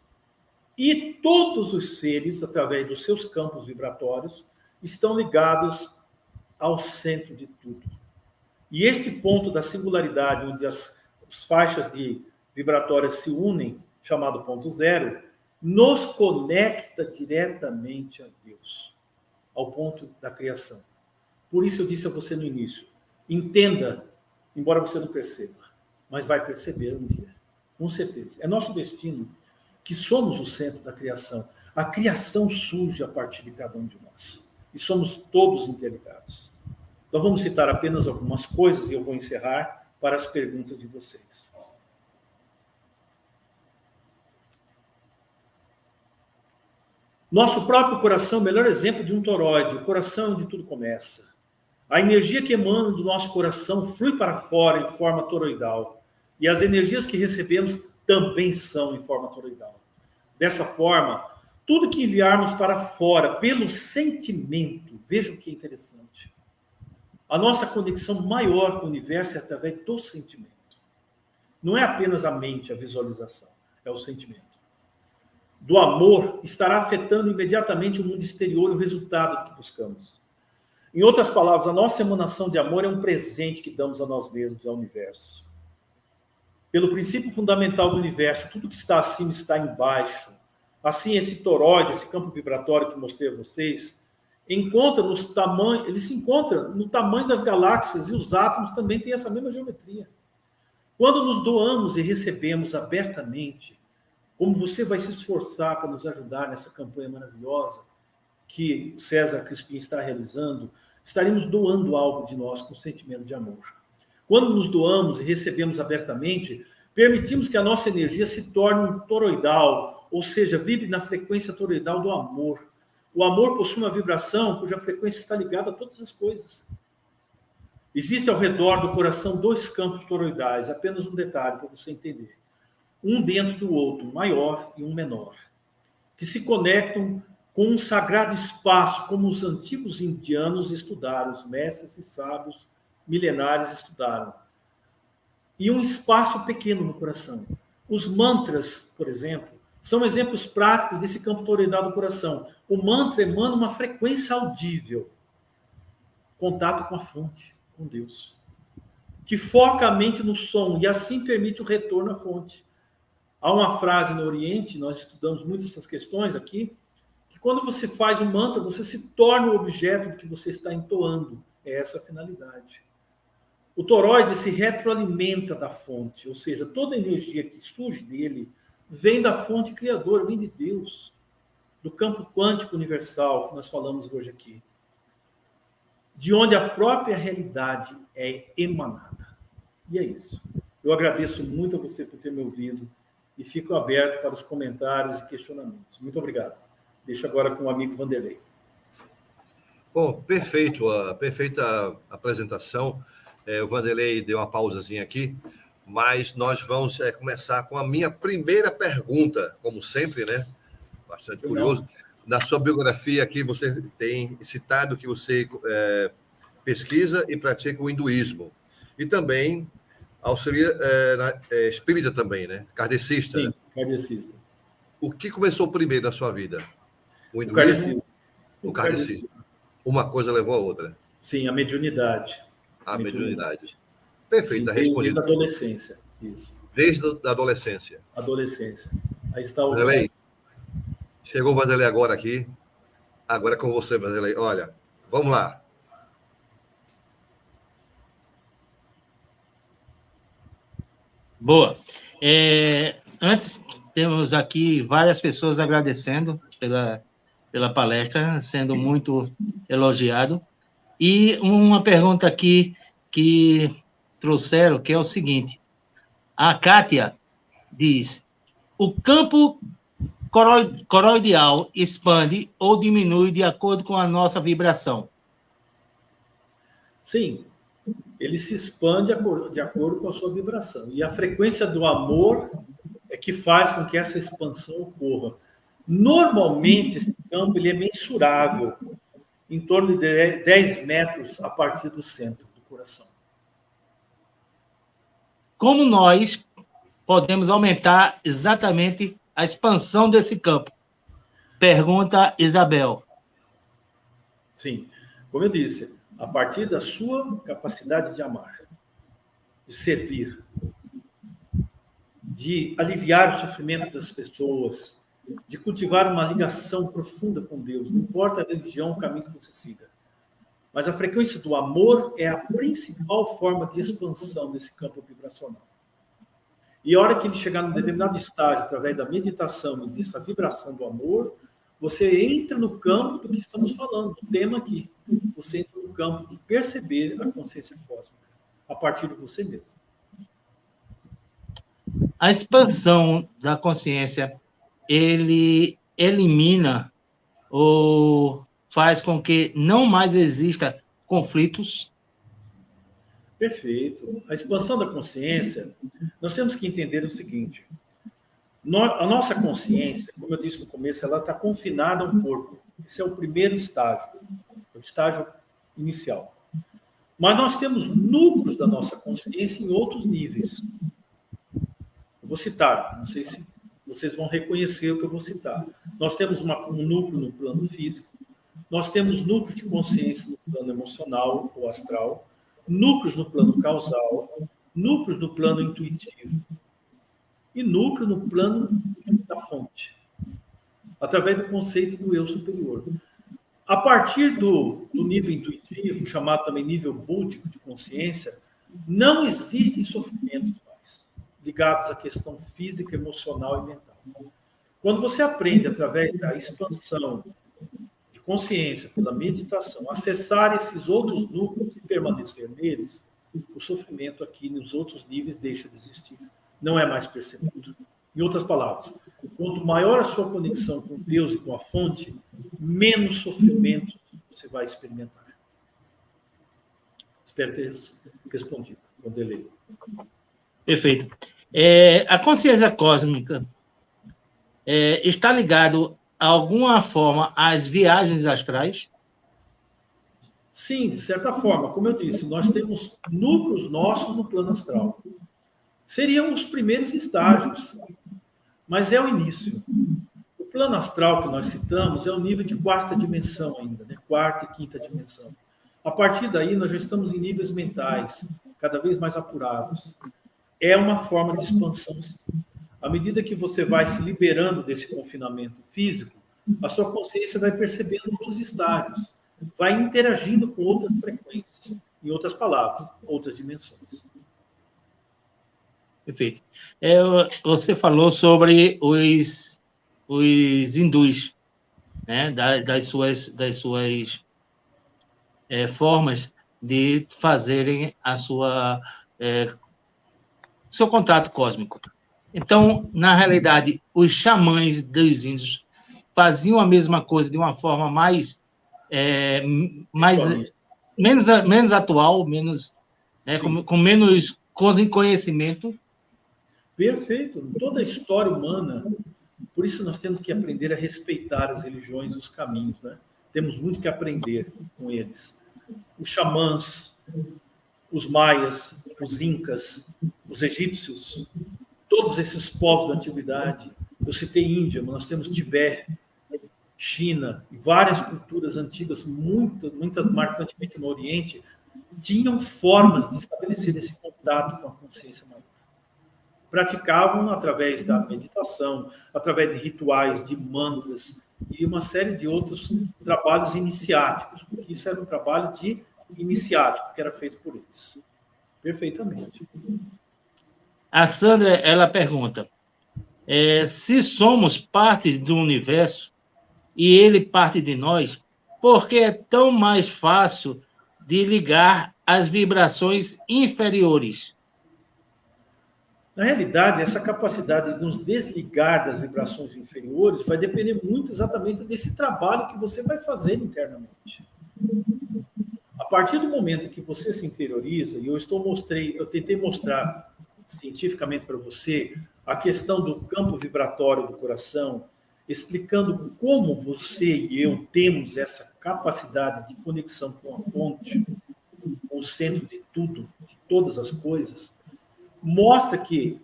E todos os seres, através dos seus campos vibratórios, estão ligados ao centro de tudo. E este ponto da singularidade, onde as faixas vibratórias se unem, chamado ponto zero, nos conecta diretamente a Deus, ao ponto da criação. Por isso eu disse a você no início, entenda, embora você não perceba, mas vai perceber um dia, com certeza. É nosso destino que somos o centro da criação. A criação surge a partir de cada um de nós. E somos todos interligados. Então vamos citar apenas algumas coisas e eu vou encerrar para as perguntas de vocês. Nosso próprio coração é o melhor exemplo de um toroide. O coração é onde tudo começa. A energia que emana do nosso coração flui para fora em forma toroidal. E as energias que recebemos também são em forma toroidal. Dessa forma, tudo que enviarmos para fora pelo sentimento, vejam que interessante. A nossa conexão maior com o universo é através do sentimento. Não é apenas a mente, a visualização, é o sentimento. Do amor estará afetando imediatamente o mundo exterior e o resultado do que buscamos. Em outras palavras, a nossa emanação de amor é um presente que damos a nós mesmos e ao universo. Pelo princípio fundamental do universo, tudo que está acima está embaixo. Assim, esse toroide, esse campo vibratório que mostrei a vocês, ele se encontra no tamanho das galáxias e os átomos também têm essa mesma geometria. Quando nos doamos e recebemos abertamente, como você vai se esforçar para nos ajudar nessa campanha maravilhosa que César Crispim está realizando, estaremos doando algo de nós com sentimento de amor. Quando nos doamos e recebemos abertamente, permitimos que a nossa energia se torne um toroidal, ou seja, vibre na frequência toroidal do amor. O amor possui uma vibração cuja frequência está ligada a todas as coisas. Existe ao redor do coração 2 campos toroidais, apenas um detalhe para você entender. Um dentro do outro, um maior e um menor, que se conectam com um sagrado espaço, como os antigos indianos estudaram, os mestres e sábios milenares estudaram. E um espaço pequeno no coração. Os mantras, por exemplo, são exemplos práticos desse campo toroidal do coração. O mantra emana uma frequência audível, contato com a fonte, com Deus, que foca a mente no som e assim permite o retorno à fonte. Há uma frase no Oriente, nós estudamos muito essas questões aqui, que quando você faz um mantra, você se torna o objeto do que você está entoando. É essa a finalidade. O toroide se retroalimenta da fonte, ou seja, toda energia que surge dele vem da fonte criadora, vem de Deus, do campo quântico universal que nós falamos hoje aqui, de onde a própria realidade é emanada. E é isso. Eu agradeço muito a você por ter me ouvido e fico aberto para os comentários e questionamentos. Muito obrigado. Deixo agora com o amigo Vanderlei. Bom, perfeita apresentação. O Vanderlei deu uma pausazinha aqui, mas nós vamos começar com a minha primeira pergunta, como sempre, né? Bastante curioso. Na sua biografia aqui, você tem citado que você pesquisa e pratica o hinduísmo. E também auxilia espírita também, né? Kardecista. Sim, né? kardecista. O que começou primeiro na sua vida? O hinduísmo? O kardecismo. Uma coisa levou a outra. Sim, a mediunidade. A mediunidade. Perfeito, respondido. Desde a adolescência, isso. Desde a adolescência. Adolescência. Aí está o... Vanderlei, chegou o Vanderlei agora aqui. Agora é com você, Vanderlei. Olha, vamos lá. Boa. Antes, temos aqui várias pessoas agradecendo pela palestra, sendo muito elogiado. E uma pergunta aqui que trouxeram, que é o seguinte: a Kátia diz: o campo coroidial expande ou diminui de acordo com a nossa vibração? Sim, ele se expande de acordo com a sua vibração. E a frequência do amor é que faz com que essa expansão ocorra. Normalmente, esse campo ele é mensurável, em torno de 10 metros a partir do centro do coração. Como nós podemos aumentar exatamente a expansão desse campo? Pergunta Isabel. Sim, como eu disse, a partir da sua capacidade de amar, de servir, de aliviar o sofrimento das pessoas, de cultivar uma ligação profunda com Deus, não importa a religião, o caminho que você siga. Mas a frequência do amor é a principal forma de expansão desse campo vibracional. E a hora que ele chegar num determinado estágio, através da meditação e dessa vibração do amor, você entra no campo do que estamos falando, do tema aqui. Você entra no campo de perceber a consciência cósmica, a partir de você mesmo. A expansão da consciência, ele elimina ou faz com que não mais exista conflitos? Perfeito. A expansão da consciência, nós temos que entender o seguinte: a nossa consciência, como eu disse no começo, ela está confinada ao corpo. Esse é o primeiro estágio, o estágio inicial. Mas nós temos núcleos da nossa consciência em outros níveis. Eu vou citar, não sei se vocês vão reconhecer o que eu vou citar. Nós temos um núcleo no plano físico, nós temos núcleo de consciência no plano emocional ou astral, núcleos no plano causal, núcleos no plano intuitivo e núcleo no plano da fonte, através do conceito do eu superior. A partir do nível intuitivo, chamado também nível búdico de consciência, não existem sofrimentos mais ligados à questão física, emocional e mental. Quando você aprende, através da expansão de consciência, pela meditação, acessar esses outros núcleos e permanecer neles, o sofrimento aqui nos outros níveis deixa de existir. Não é mais percebido. Em outras palavras, quanto maior a sua conexão com Deus e com a fonte, menos sofrimento você vai experimentar. Espero ter respondido, Vanderlei. Perfeito. A consciência cósmica está ligado de alguma forma às viagens astrais? Sim, de certa forma. Como eu disse, nós temos núcleos nossos no plano astral. Seriam os primeiros estágios, mas é o início. O plano astral que nós citamos é o nível de quarta dimensão ainda, né? Quarta e quinta dimensão. A partir daí, nós já estamos em níveis mentais cada vez mais apurados. É uma forma de expansão. À medida que você vai se liberando desse confinamento físico, a sua consciência vai percebendo outros estágios, vai interagindo com outras frequências, em outras palavras, outras dimensões. Perfeito. Você falou sobre os hindus, né, das suas formas de fazerem seu contato cósmico. Então, na realidade, os xamãs dos índios faziam a mesma coisa de uma forma menos atual, menos, né, com menos conhecimento. Perfeito. Toda a história humana, por isso nós temos que aprender a respeitar as religiões e os caminhos, né? Temos muito que aprender com eles. Os xamãs, os maias, os incas, os egípcios, todos esses povos da antiguidade. Eu citei Índia, mas nós temos Tibete, China e várias culturas antigas, muitas marcantemente no Oriente, tinham formas de estabelecer esse contato com a consciência maior. Praticavam através da meditação, através de rituais, de mantras e uma série de outros trabalhos iniciáticos, porque isso era um trabalho de iniciático que era feito por eles. Perfeitamente. A Sandra, ela pergunta, se somos partes do universo, e ele parte de nós, porque é tão mais fácil de ligar as vibrações inferiores? Na realidade, essa capacidade de nos desligar das vibrações inferiores vai depender muito exatamente desse trabalho que você vai fazer internamente. A partir do momento que você se interioriza, e eu tentei mostrar cientificamente para você a questão do campo vibratório do coração, explicando como você e eu temos essa capacidade de conexão com a fonte, com o centro de tudo, de todas as coisas, mostra que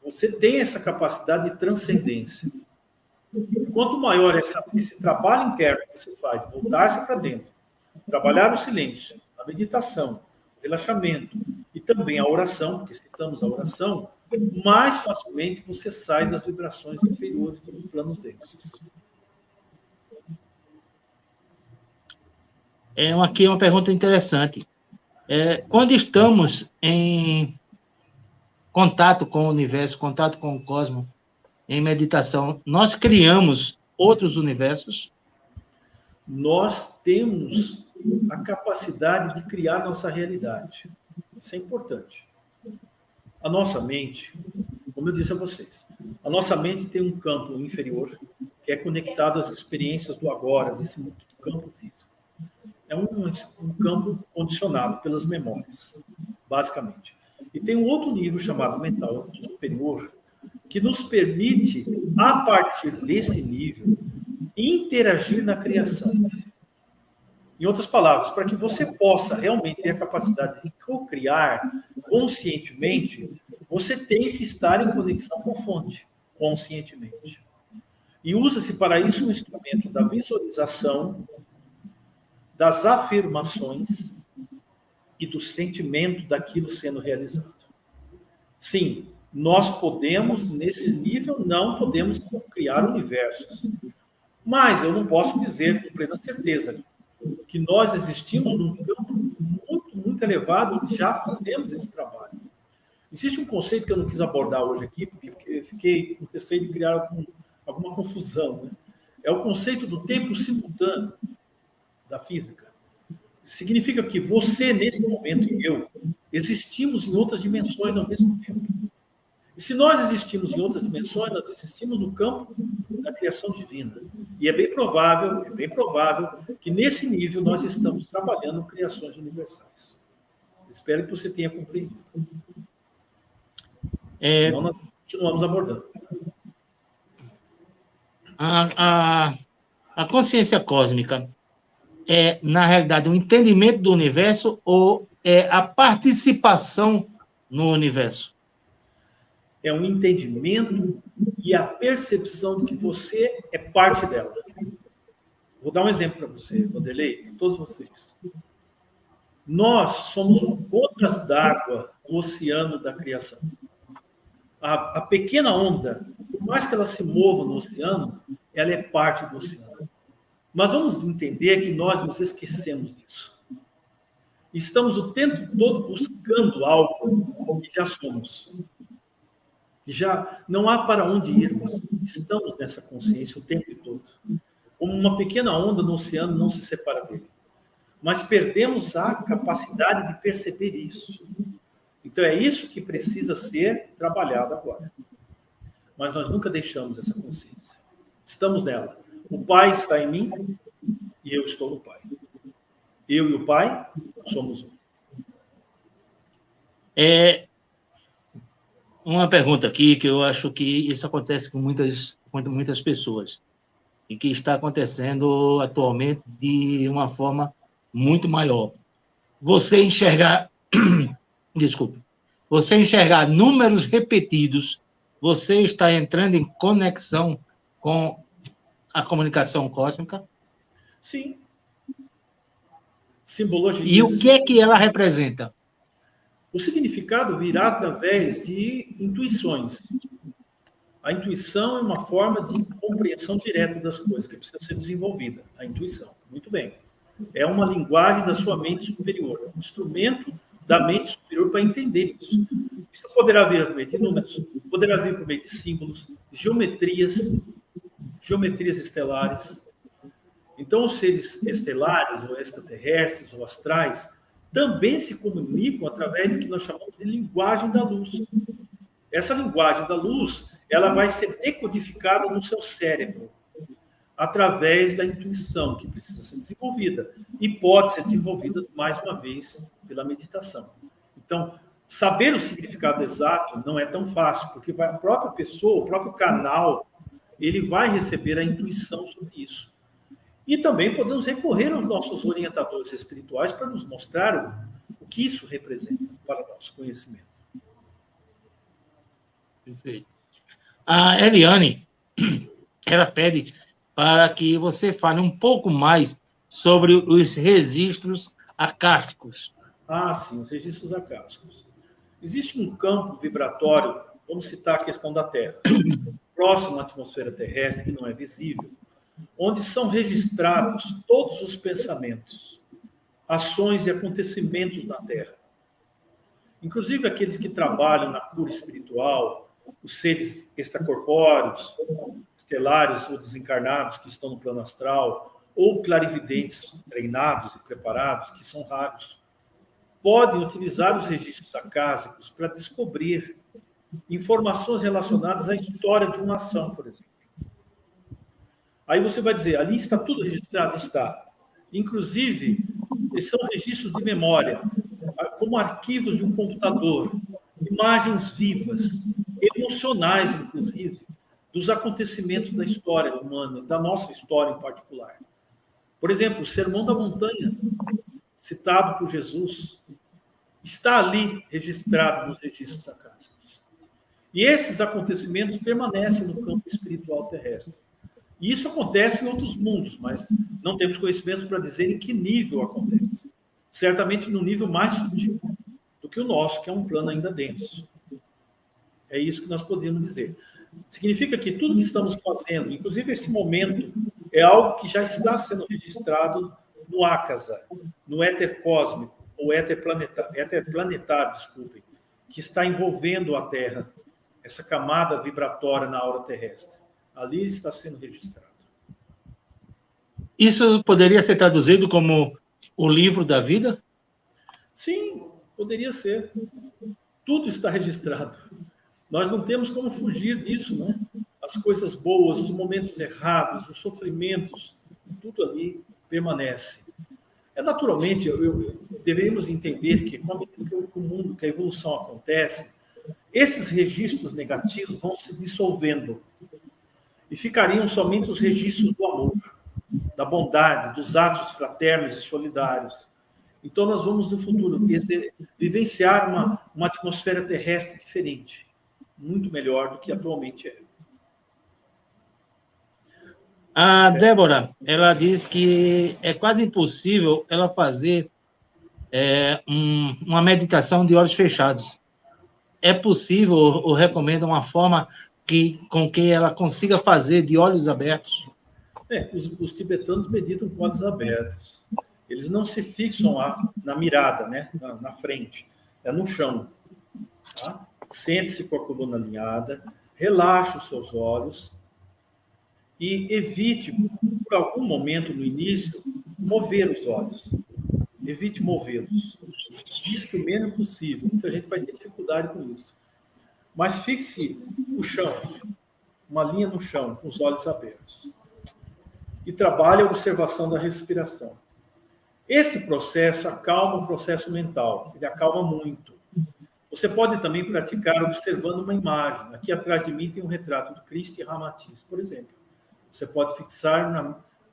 você tem essa capacidade de transcendência. E quanto maior esse trabalho interno que você faz, voltar-se para dentro, trabalhar o silêncio, a meditação, o relaxamento e também a oração, porque citamos a oração, mais facilmente você sai das vibrações inferiores dos planos densos. Aqui uma pergunta interessante. Quando estamos em contato com o universo, contato com o cosmos, em meditação, nós criamos outros universos? Nós temos a capacidade de criar nossa realidade. Isso é importante. A nossa mente, como eu disse a vocês, a nossa mente tem um campo inferior que é conectado às experiências do agora, desse campo físico. É um campo condicionado pelas memórias, basicamente. E tem um outro nível chamado mental superior, que nos permite, a partir desse nível, interagir na criação. Em outras palavras, para que você possa realmente ter a capacidade de co-criar conscientemente, você tem que estar em conexão com a fonte, conscientemente. E usa-se para isso um instrumento da visualização, das afirmações e do sentimento daquilo sendo realizado. Sim, nós podemos, nesse nível, não podemos criar universos. Mas eu não posso dizer com plena certeza que nós existimos num campo muito, muito elevado e já fazemos esse trabalho. Existe um conceito que eu não quis abordar hoje aqui, porque fiquei com receio de criar alguma confusão, né? É o conceito do tempo simultâneo da física. Significa que você, nesse momento, e eu, existimos em outras dimensões ao mesmo tempo. E se nós existimos em outras dimensões, nós existimos no campo da criação divina. E é bem provável que nesse nível nós estamos trabalhando criações universais. Espero que você tenha compreendido. Senão nós continuamos abordando. A consciência cósmica é, na realidade, um entendimento do universo ou é a participação no universo? É um entendimento e a percepção de que você é parte dela. Vou dar um exemplo para você, Vanderlei, todos vocês. Nós somos gotas d'água no oceano da criação. A pequena onda, por mais que ela se mova no oceano, ela é parte do oceano. Mas vamos entender que nós nos esquecemos disso. Estamos o tempo todo buscando algo que já somos. Já não há para onde irmos. Estamos nessa consciência o tempo todo. Como uma pequena onda no oceano não se separa dele. Mas perdemos a capacidade de perceber isso. Então é isso que precisa ser trabalhado agora. Mas nós nunca deixamos essa consciência. Estamos nela. O Pai está em mim e eu estou no Pai. Eu e o Pai somos um. Uma pergunta aqui, que eu acho que isso acontece com muitas pessoas, e que está acontecendo atualmente de uma forma muito maior. Você enxergar, desculpe, você enxergar números repetidos, você está entrando em conexão com a comunicação cósmica? Sim. Simbologia. E o que é que ela representa? O significado virá através de intuições. A intuição é uma forma de compreensão direta das coisas que precisa ser desenvolvida. A intuição. Muito bem. É uma linguagem da sua mente superior. É um instrumento da mente superior para entender isso. Isso poderá vir por meio de números, poderá vir por meio de símbolos, geometrias estelares. Então, os seres estelares, ou extraterrestres, ou astrais, também se comunicam através do que nós chamamos de linguagem da luz. Essa linguagem da luz, ela vai ser decodificada no seu cérebro, através da intuição, que precisa ser desenvolvida. E pode ser desenvolvida, mais uma vez, pela meditação. Então, saber o significado exato não é tão fácil, porque a própria pessoa, o próprio canal, ele vai receber a intuição sobre isso. E também podemos recorrer aos nossos orientadores espirituais para nos mostrar o que isso representa para o nosso conhecimento. Perfeito. A Eliane, ela pede para que você fale um pouco mais sobre os registros acásticos. Ah, sim, os registros acásticos. Existe um campo vibratório, vamos citar a questão da Terra, próximo à atmosfera terrestre, que não é visível, onde são registrados todos os pensamentos, ações e acontecimentos na Terra. Inclusive aqueles que trabalham na cura espiritual, os seres extracorpóreos, estelares ou desencarnados que estão no plano astral, ou clarividentes treinados e preparados, que são raros, podem utilizar os registros acásicos para descobrir informações relacionadas à história de uma ação, por exemplo. Aí você vai dizer, ali está tudo registrado? Está. Inclusive, esses são registros de memória, como arquivos de um computador, imagens vivas, emocionais, inclusive, dos acontecimentos da história humana, da nossa história em particular. Por exemplo, o Sermão da Montanha, citado por Jesus, está ali registrado nos registros acásicos. E esses acontecimentos permanecem no campo espiritual terrestre. E isso acontece em outros mundos, mas não temos conhecimento para dizer em que nível acontece. Certamente no nível mais sutil do que o nosso, que é um plano ainda denso. É isso que nós podemos dizer. Significa que tudo que estamos fazendo, inclusive esse momento, é algo que já está sendo registrado no Akasa, no éter cósmico, ou éter planetário, desculpem, que está envolvendo a Terra, essa camada vibratória na aura terrestre. Ali está sendo registrado. Isso poderia ser traduzido como o livro da vida? Sim, poderia ser. Tudo está registrado. Nós não temos como fugir disso, né? As coisas boas, os momentos errados, os sofrimentos, tudo ali permanece. Naturalmente, devemos entender que, com a medida que o mundo, que a evolução acontece, esses registros negativos vão se dissolvendo e ficariam somente os registros do amor, da bondade, dos atos fraternos e solidários. Então, nós vamos, no futuro, vivenciar uma atmosfera terrestre diferente, muito melhor do que atualmente é. A Débora, ela diz que é quase impossível ela fazer uma meditação de olhos fechados. É possível, ou recomenda uma forma com que ela consiga fazer de olhos abertos? Os tibetanos meditam com olhos abertos. Eles não se fixam na mirada, né? na frente, é no chão. Tá? Sente-se com a coluna alinhada, relaxe os seus olhos e evite, por algum momento no início, mover os olhos. Evite movê-los. Diz que o menos possível. Muita gente vai ter dificuldade com isso. Mas fixe o chão, uma linha no chão, com os olhos abertos. E trabalhe a observação da respiração. Esse processo acalma o processo mental. Ele acalma muito. Você pode também praticar observando uma imagem. Aqui atrás de mim tem um retrato do Cristo e Ramatiz, por exemplo. Você pode fixar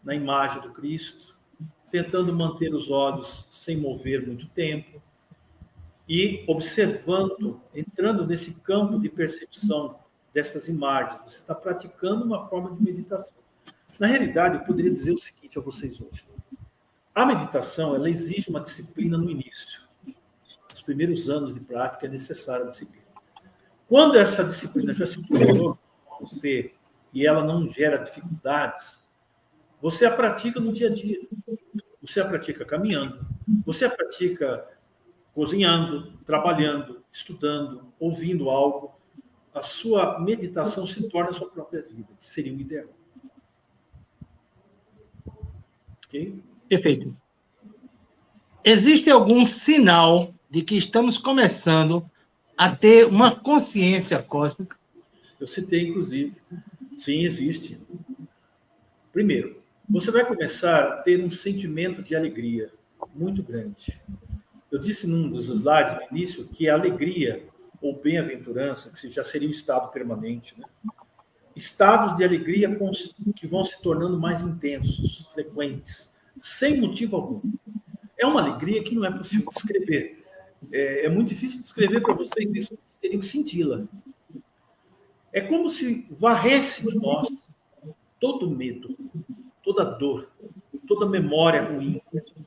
na imagem do Cristo, tentando manter os olhos sem mover muito tempo e observando, entrando nesse campo de percepção dessas imagens. Você está praticando uma forma de meditação. Na realidade, eu poderia dizer o seguinte a vocês hoje. A meditação, ela exige uma disciplina no início. Nos primeiros anos de prática é necessária a disciplina. Quando essa disciplina já se tornou você e ela não gera dificuldades, você a pratica no dia a dia. Você a pratica caminhando, você a pratica cozinhando, trabalhando, estudando, ouvindo algo. A sua meditação se torna a sua própria vida, que seria o ideal. Ok? Perfeito. Existe algum sinal de que estamos começando a ter uma consciência cósmica? Eu citei, inclusive. Sim, existe. Primeiro, você vai começar a ter um sentimento de alegria muito grande. Eu disse num dos slides no início que a alegria ou bem-aventurança, que já seria um estado permanente, né? Estados de alegria que vão se tornando mais intensos, frequentes, sem motivo algum. É uma alegria que não é possível descrever. É muito difícil descrever para vocês isso, vocês teriam que senti-la. É como se varresse de nós todo medo, toda dor, toda memória ruim,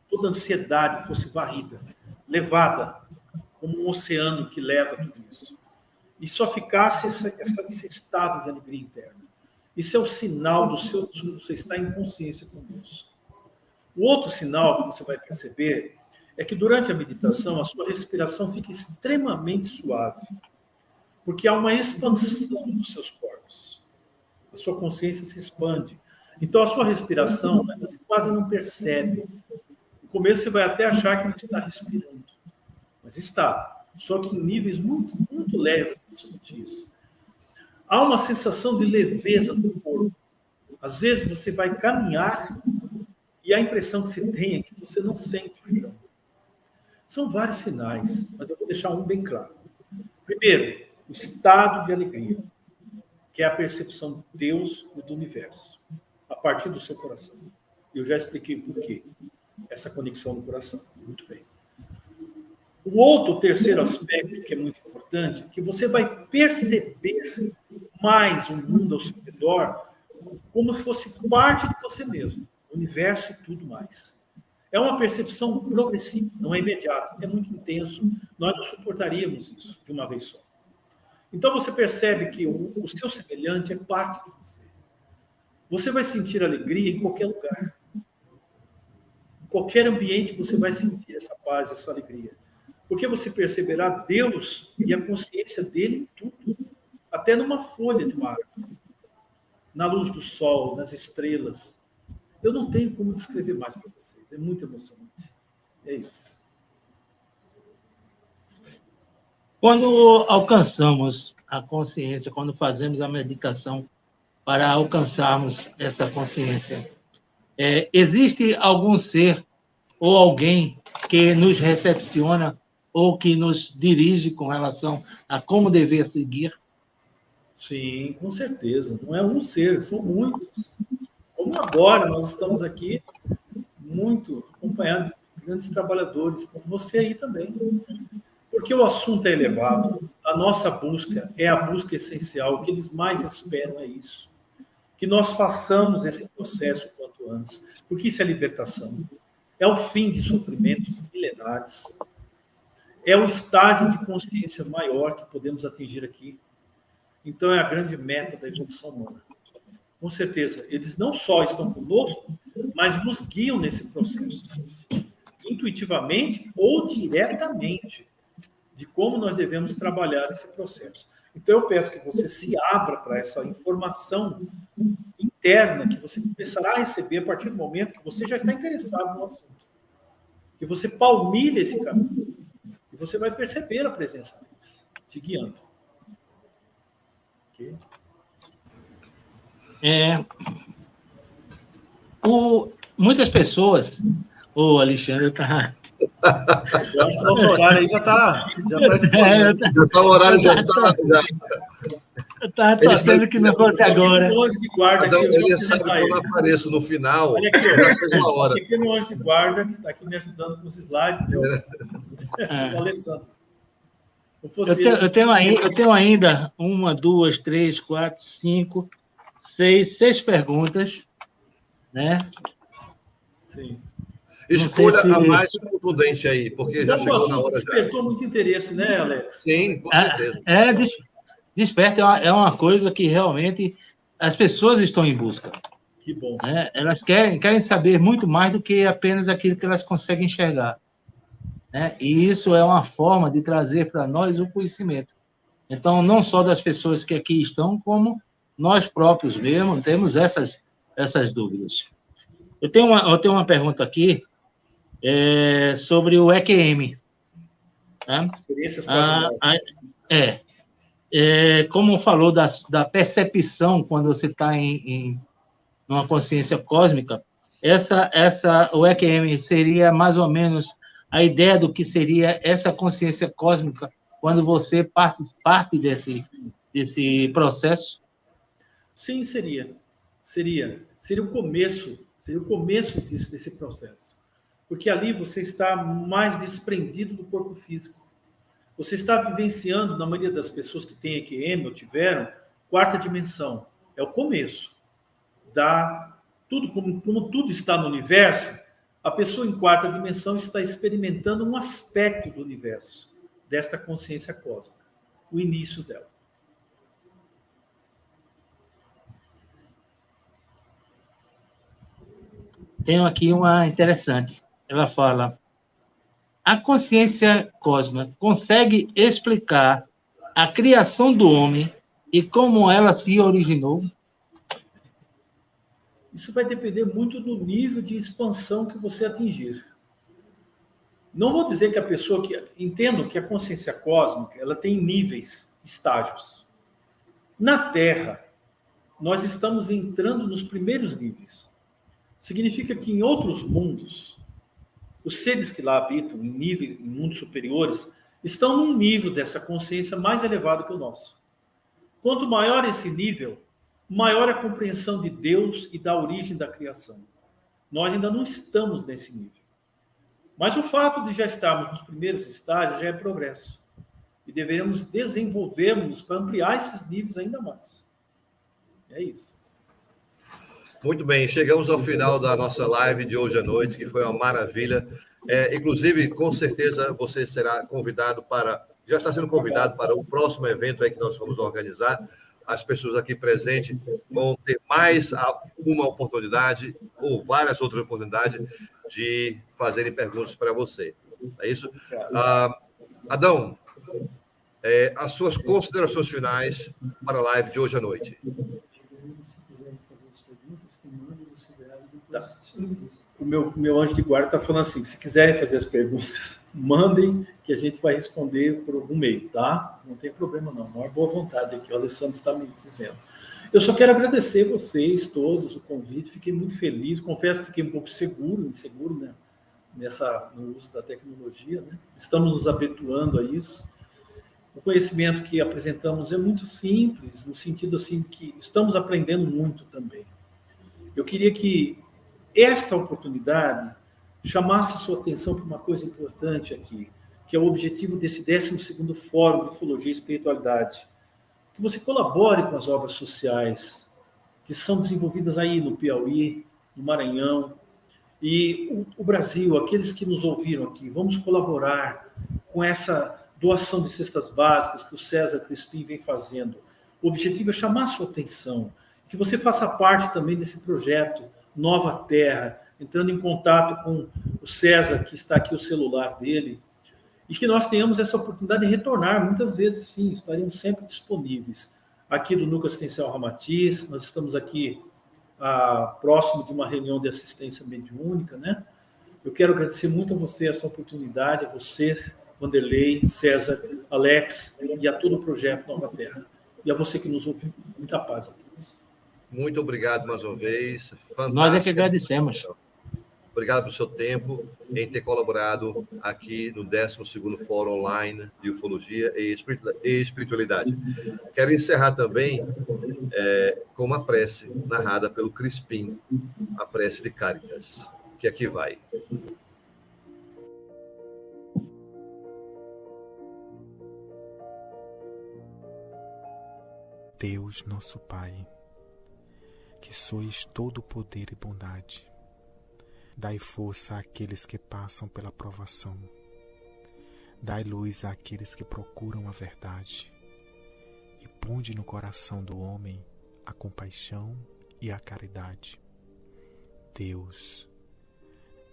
toda ansiedade fosse varrida, levada, como um oceano que leva tudo isso. E só ficasse esse estado de alegria interna. Isso é o sinal do seu, você estar em consciência com Deus. O outro sinal que você vai perceber é que durante a meditação a sua respiração fica extremamente suave, porque há uma expansão dos seus corpos. A sua consciência se expande. Então a sua respiração, né, você quase não percebe. No começo você vai até achar que não está respirando, mas está. Só que em níveis muito, muito leves e sutis. Há uma sensação de leveza no corpo. Às vezes você vai caminhar e a impressão que você tem é que você não sente o chão. São vários sinais, mas eu vou deixar um bem claro. Primeiro, o estado de alegria, que é a percepção de Deus e do universo, a partir do seu coração. Eu já expliquei por quê. Essa conexão no coração. Muito bem. O outro, terceiro aspecto, que é muito importante, é que você vai perceber mais o mundo ao seu redor como se fosse parte de você mesmo, o universo e tudo mais. É uma percepção progressiva, não é imediata, é muito intenso. Nós não suportaríamos isso de uma vez só. Então você percebe que o seu semelhante é parte de você. Você vai sentir alegria em qualquer lugar. Em qualquer ambiente você vai sentir essa paz, essa alegria. Porque você perceberá Deus e a consciência dele em tudo. Até numa folha de uma árvore. Na luz do sol, nas estrelas. Eu não tenho como descrever mais para vocês. É muito emocionante. É isso. Quando alcançamos a consciência, quando fazemos a meditação para alcançarmos essa consciência, existe algum ser ou alguém que nos recepciona ou que nos dirige com relação a como dever seguir? Sim, com certeza. Não é um ser, são muitos. Como agora nós estamos aqui muito acompanhados de grandes trabalhadores, como você aí também. Porque o assunto é elevado, a nossa busca é a busca essencial, o que eles mais esperam é isso. Que nós façamos esse processo quanto antes, porque isso é libertação. É o fim de sofrimentos milenares. É o estágio de consciência maior que podemos atingir aqui. Então, é a grande meta da evolução humana. Com certeza, eles não só estão conosco, mas nos guiam nesse processo. Intuitivamente ou diretamente, de como nós devemos trabalhar esse processo. Então, eu peço que você se abra para essa informação interna que você começará a receber a partir do momento que você já está interessado no assunto. Que você palmilhe esse caminho. E você vai perceber a presença deles, te guiando. Ok? Muitas pessoas... Ô, Alexandre, tá... Eu acho que o nosso horário aí já está... O horário já está... Eu estava torcendo que não fosse agora. O anjo de guarda aqui, ele sabe que eu não apareço no final. Olha aqui, já chegou a hora. Esse aqui é meu anjo de guarda, que está aqui me ajudando com os slides. O Alessandro. Eu tenho ainda 1, 2, 3, 4, 5, 6 perguntas, né? Sim. Escolha a mais contundente aí, porque já chegou na hora. Despertou muito interesse, né, Alex? Sim, com certeza. Desperta é uma coisa que realmente as pessoas estão em busca. Que bom. Né? Elas querem saber muito mais do que apenas aquilo que elas conseguem enxergar. Né? E isso é uma forma de trazer para nós o conhecimento. Então, não só das pessoas que aqui estão, como nós próprios mesmo temos essas dúvidas. Eu tenho uma pergunta aqui sobre o EQM. Tá? Experiências cosmológicas. Como falou da percepção quando você está em uma consciência cósmica, o EQM seria mais ou menos a ideia do que seria essa consciência cósmica quando você parte desse processo? Sim, seria o começo, desse processo. Porque ali você está mais desprendido do corpo físico. Você está vivenciando, na maioria das pessoas que têm EQM ou tiveram, quarta dimensão. É o começo. Como tudo está no universo, a pessoa em quarta dimensão está experimentando um aspecto do universo, desta consciência cósmica, o início dela. Tenho aqui uma interessante. Ela fala: a consciência cósmica consegue explicar a criação do homem e como ela se originou? Isso vai depender muito do nível de expansão que você atingir. Não vou dizer que a pessoa que... Entendo que a consciência cósmica ela tem níveis, estágios. Na Terra, nós estamos entrando nos primeiros níveis. Significa que em outros mundos, os seres que lá habitam, em mundos superiores, estão num nível dessa consciência mais elevado que o nosso. Quanto maior esse nível, maior a compreensão de Deus e da origem da criação. Nós ainda não estamos nesse nível. Mas o fato de já estarmos nos primeiros estágios já é progresso. E deveremos desenvolvermos para ampliar esses níveis ainda mais. É isso. Muito bem, chegamos ao final da nossa live de hoje à noite, que foi uma maravilha. Inclusive, com certeza, você será convidado já está sendo convidado para o próximo evento aí que nós vamos organizar. As pessoas aqui presentes vão ter mais uma oportunidade, ou várias outras oportunidades, de fazerem perguntas para você. É isso? Adão, as suas considerações finais para a live de hoje à noite. Tá. O meu anjo de guarda está falando assim, se quiserem fazer as perguntas, mandem, que a gente vai responder por algum meio, tá? Não tem problema não, maior boa vontade aqui, o Alessandro está me dizendo. Eu só quero agradecer vocês todos, o convite, fiquei muito feliz, confesso que fiquei um pouco inseguro, né? No uso da tecnologia, né? Estamos nos habituando a isso. O conhecimento que apresentamos é muito simples, no sentido assim que estamos aprendendo muito também. Eu queria que esta oportunidade chamasse a sua atenção para uma coisa importante aqui, que é o objetivo desse 12º Fórum de Ufologia e Espiritualidade. Que você colabore com as obras sociais que são desenvolvidas aí no Piauí, no Maranhão, e o Brasil, aqueles que nos ouviram aqui, vamos colaborar com essa doação de cestas básicas que o César Crispim vem fazendo. O objetivo é chamar a sua atenção, que você faça parte também desse projeto Nova Terra, entrando em contato com o César, que está aqui o celular dele, e que nós tenhamos essa oportunidade de retornar, muitas vezes sim, estaremos sempre disponíveis. Aqui do Núcleo Assistencial Ramatiz, nós estamos aqui próximo de uma reunião de assistência mediúnica, né? Eu quero agradecer muito a você essa oportunidade, a você, Vanderlei, César, Alex, e a todo o projeto Nova Terra. E a você que nos ouviu. Muita paz a todos. Muito obrigado mais uma vez. Fantástico. Nós é que agradecemos. Obrigado pelo seu tempo em ter colaborado aqui no 12º Fórum Online de Ufologia e Espiritualidade. Quero encerrar também com uma prece narrada pelo Crispim, a prece de Caritas, que aqui vai. Deus, nosso Pai, que sois todo poder e bondade, dai força àqueles que passam pela provação, dai luz àqueles que procuram a verdade, e ponde no coração do homem a compaixão e a caridade. Deus,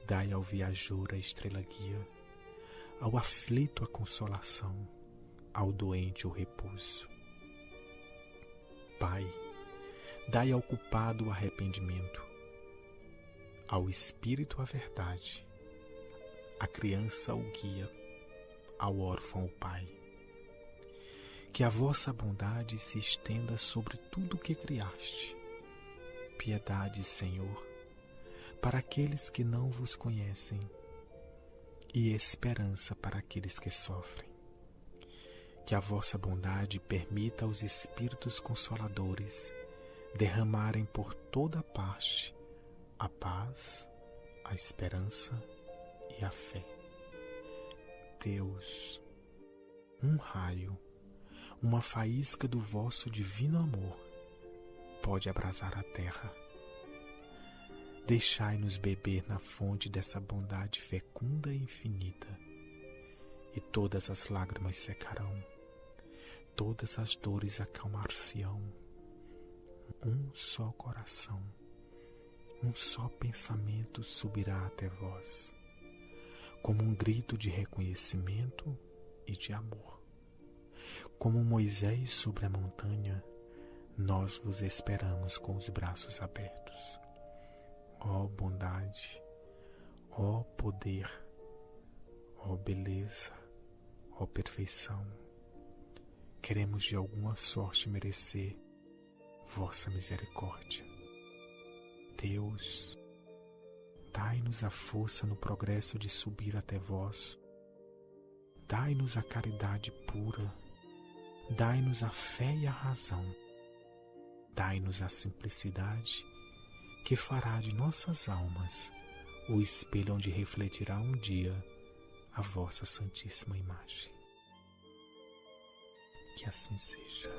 dai ao viajor a estrela guia, ao aflito a consolação, ao doente o repouso. Pai, dai ao culpado o arrependimento, ao Espírito a verdade, à criança o guia, ao órfão o pai. Que a vossa bondade se estenda sobre tudo o que criaste. Piedade, Senhor, para aqueles que não vos conhecem, e esperança para aqueles que sofrem. Que a vossa bondade permita aos Espíritos Consoladores derramarem por toda parte a paz, a esperança e a fé. Deus, um raio, uma faísca do vosso divino amor pode abrasar a terra. Deixai-nos beber na fonte dessa bondade fecunda e infinita, e todas as lágrimas secarão, todas as dores acalmar-se-ão. Um só coração, um só pensamento subirá até vós, como um grito de reconhecimento e de amor. Como Moisés sobre a montanha, nós vos esperamos com os braços abertos. Ó bondade, ó poder, ó beleza, ó perfeição, queremos de alguma sorte merecer vossa misericórdia. Deus, dai-nos a força no progresso de subir até vós. Dai-nos a caridade pura, dai-nos a fé e a razão. Dai-nos a simplicidade que fará de nossas almas o espelho onde refletirá um dia a vossa santíssima imagem. Que assim seja.